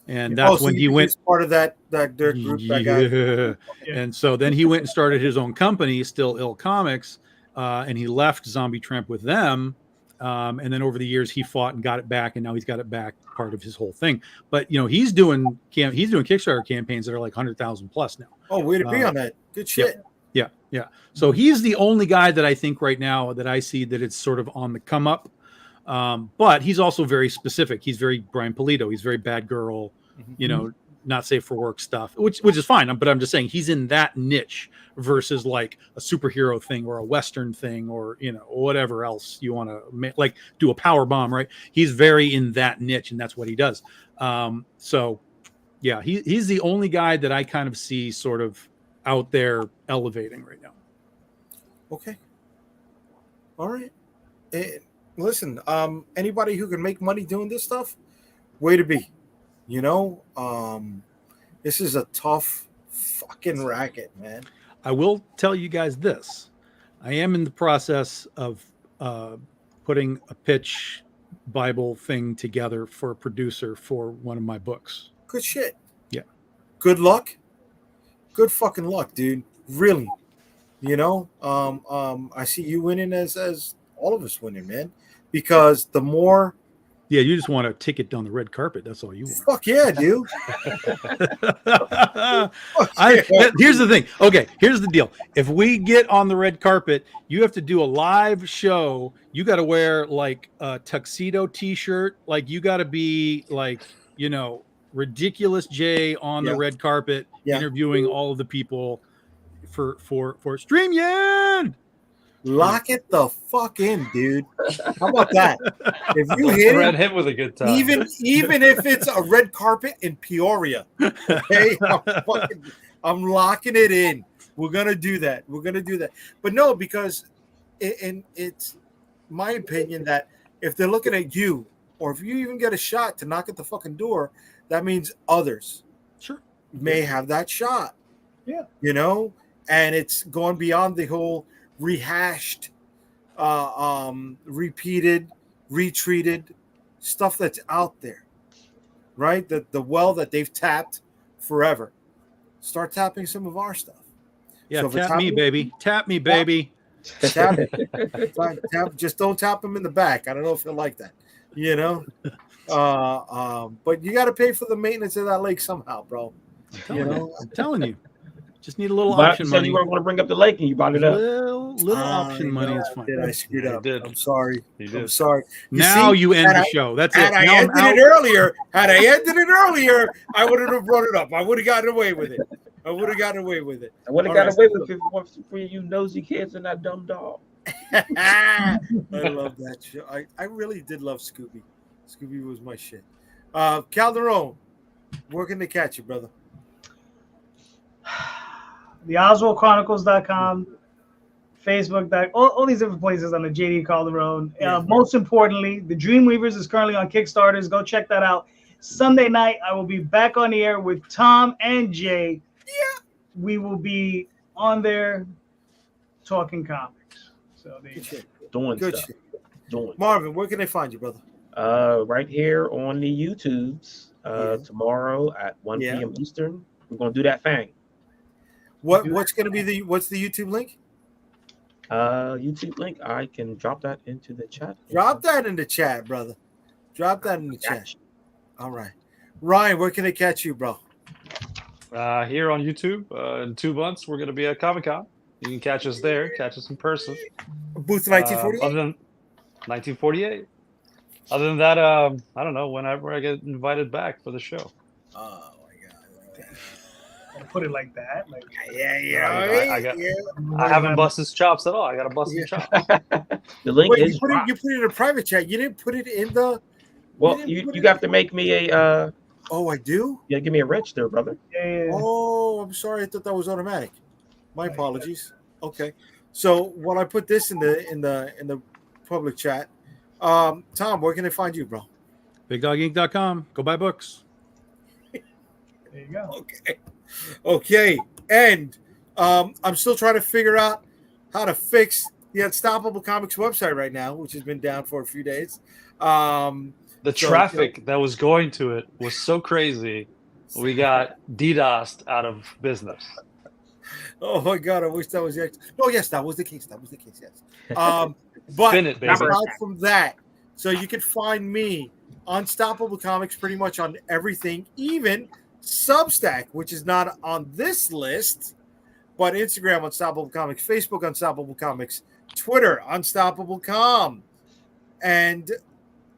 And that's when he went part of that group. Yeah. And so then he went and started his own company, Still Ill Comics, and he left Zombie Tramp with them. And then over the years he fought and got it back, and now he's got it back, part of his whole thing. But he's doing Kickstarter campaigns that are like 100,000 plus now. Oh, way to be on that. Good shit. Yeah. So he's the only guy that I think right now that I see that it's sort of on the come up. But he's also very specific. He's very Brian Pulido. He's very Bad Girl, not safe for work stuff, which is fine. But I'm just saying he's in that niche versus like a superhero thing or a Western thing or, whatever else you want to like do a power bomb, right? He's very in that niche, and that's what he does. So yeah, he's the only guy that I kind of see sort of out there elevating right now. Okay. All right. Listen, anybody who can make money doing this stuff, way to be. This is a tough fucking racket, man. I will tell you guys this. I am in the process of putting a pitch Bible thing together for a producer for one of my books. Good shit. Yeah. Good luck. Good fucking luck, dude. Really. I see you winning as all of us winning, man. Because the more... Yeah, you just want a ticket on the red carpet. That's all you want. Fuck yeah, dude. Here's the thing. Okay, here's the deal. If we get on the red carpet, you have to do a live show. You got to wear like a tuxedo T-shirt. Like you got to be like, ridiculous Jay on the red carpet, interviewing all of the people for StreamYard. Lock it the fuck in, dude. How about that? If you hit with a good time, even if it's a red carpet in Peoria, okay, I'm locking it in. We're gonna do that. But no, because it's my opinion that if they're looking at you, or if you even get a shot to knock at the fucking door, that means others may have that shot. Yeah, and it's going beyond the whole rehashed, repeated, retreated stuff that's out there, right? The well that they've tapped forever. Start tapping some of our stuff. Yeah, so tap me, baby. Tap me, baby. Tap, just don't tap him in the back. I don't know if he'll like that. But you got to pay for the maintenance of that lake somehow, bro. I'm telling you. Just need a little You option said money. you weren't going to bring up the lake, and you brought it up. Little option money is fine. I screwed Yeah, up. you did. I'm sorry. You did. I'm sorry. Now see, you end the show. That's it. Had I Now I'm ended out. it earlier, I wouldn't have brought it up. I would have gotten away with it. I would have gotten away with it. I would have got away with it if it wasn't for you nosy kids and that dumb dog. I love that show. I really did love Scooby. Scooby was my shit. Calderon, where can they catch you, brother? TheOswaldChronicles.com, Facebook, all these different places on the JD Calderon. Most importantly, The Dreamweavers is currently on Kickstarters. Go check that out. Sunday night, I will be back on the air with Tom and Jay. Yeah. We will be on there talking comics. So there you go. Doing stuff. Marvin, where can they find you, brother? Right here on the YouTubes. Tomorrow at 1 p.m. Eastern. We're gonna do that thing. What's gonna be what's the YouTube link? YouTube link. I can drop that into the chat. Drop that in the chat, brother. Drop that in the chat. All right. Ryan, where can they catch you, bro? Here on YouTube. In 2 months, we're going to be at Comic-Con. You can catch us there, catch us in person. Booth 1948? Other than 1948. Other than that, I don't know, whenever I get invited back for the show. Oh, my God. Put it like that. I haven't busted his chops at all. I got to bust his chops. The link is you put it in a private chat. You didn't put it in the... Well, you have to make me a... Oh, I do? Yeah, give me a register, brother. Yeah. Oh, I'm sorry. I thought that was automatic. My apologies. Okay. So while I put this in the public chat, Tom, where can they find you, bro? BigDogInc.com. Go buy books. There you go. Okay. And I'm still trying to figure out how to fix the Unstoppable Comics website right now, which has been down for a few days. The traffic that was going to it was so crazy. We got DDoSed out of business. Oh my God! I wish that was the. Oh yes, that was the case. Yes. But aside from that, so you can find me Unstoppable Comics pretty much on everything, even Substack, which is not on this list, but Instagram Unstoppable Comics, Facebook Unstoppable Comics, Twitter Unstoppable Com, and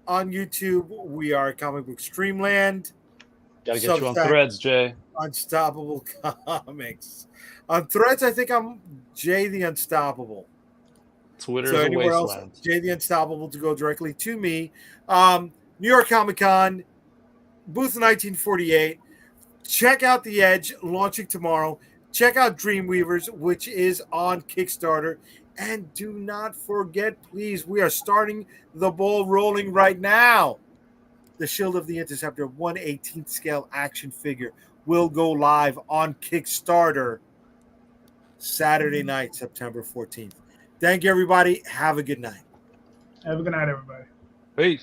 on YouTube we are Comic Book Streamland. Gotta get you on Threads, Jay. Unstoppable Comics. On Threads, I think I'm Jay the Unstoppable. Twitter so is anywhere a wasteland. Else, Jay the Unstoppable to go directly to me. New York Comic Con, booth 1948. Check out The Edge, launching tomorrow. Check out Dreamweavers, which is on Kickstarter. And do not forget, please, we are starting the ball rolling right now. The Shield of the Interceptor 1/18th scale action figure will go live on Kickstarter Saturday night, September 14th. Thank you, everybody. Have a good night. Have a good night, everybody. Peace.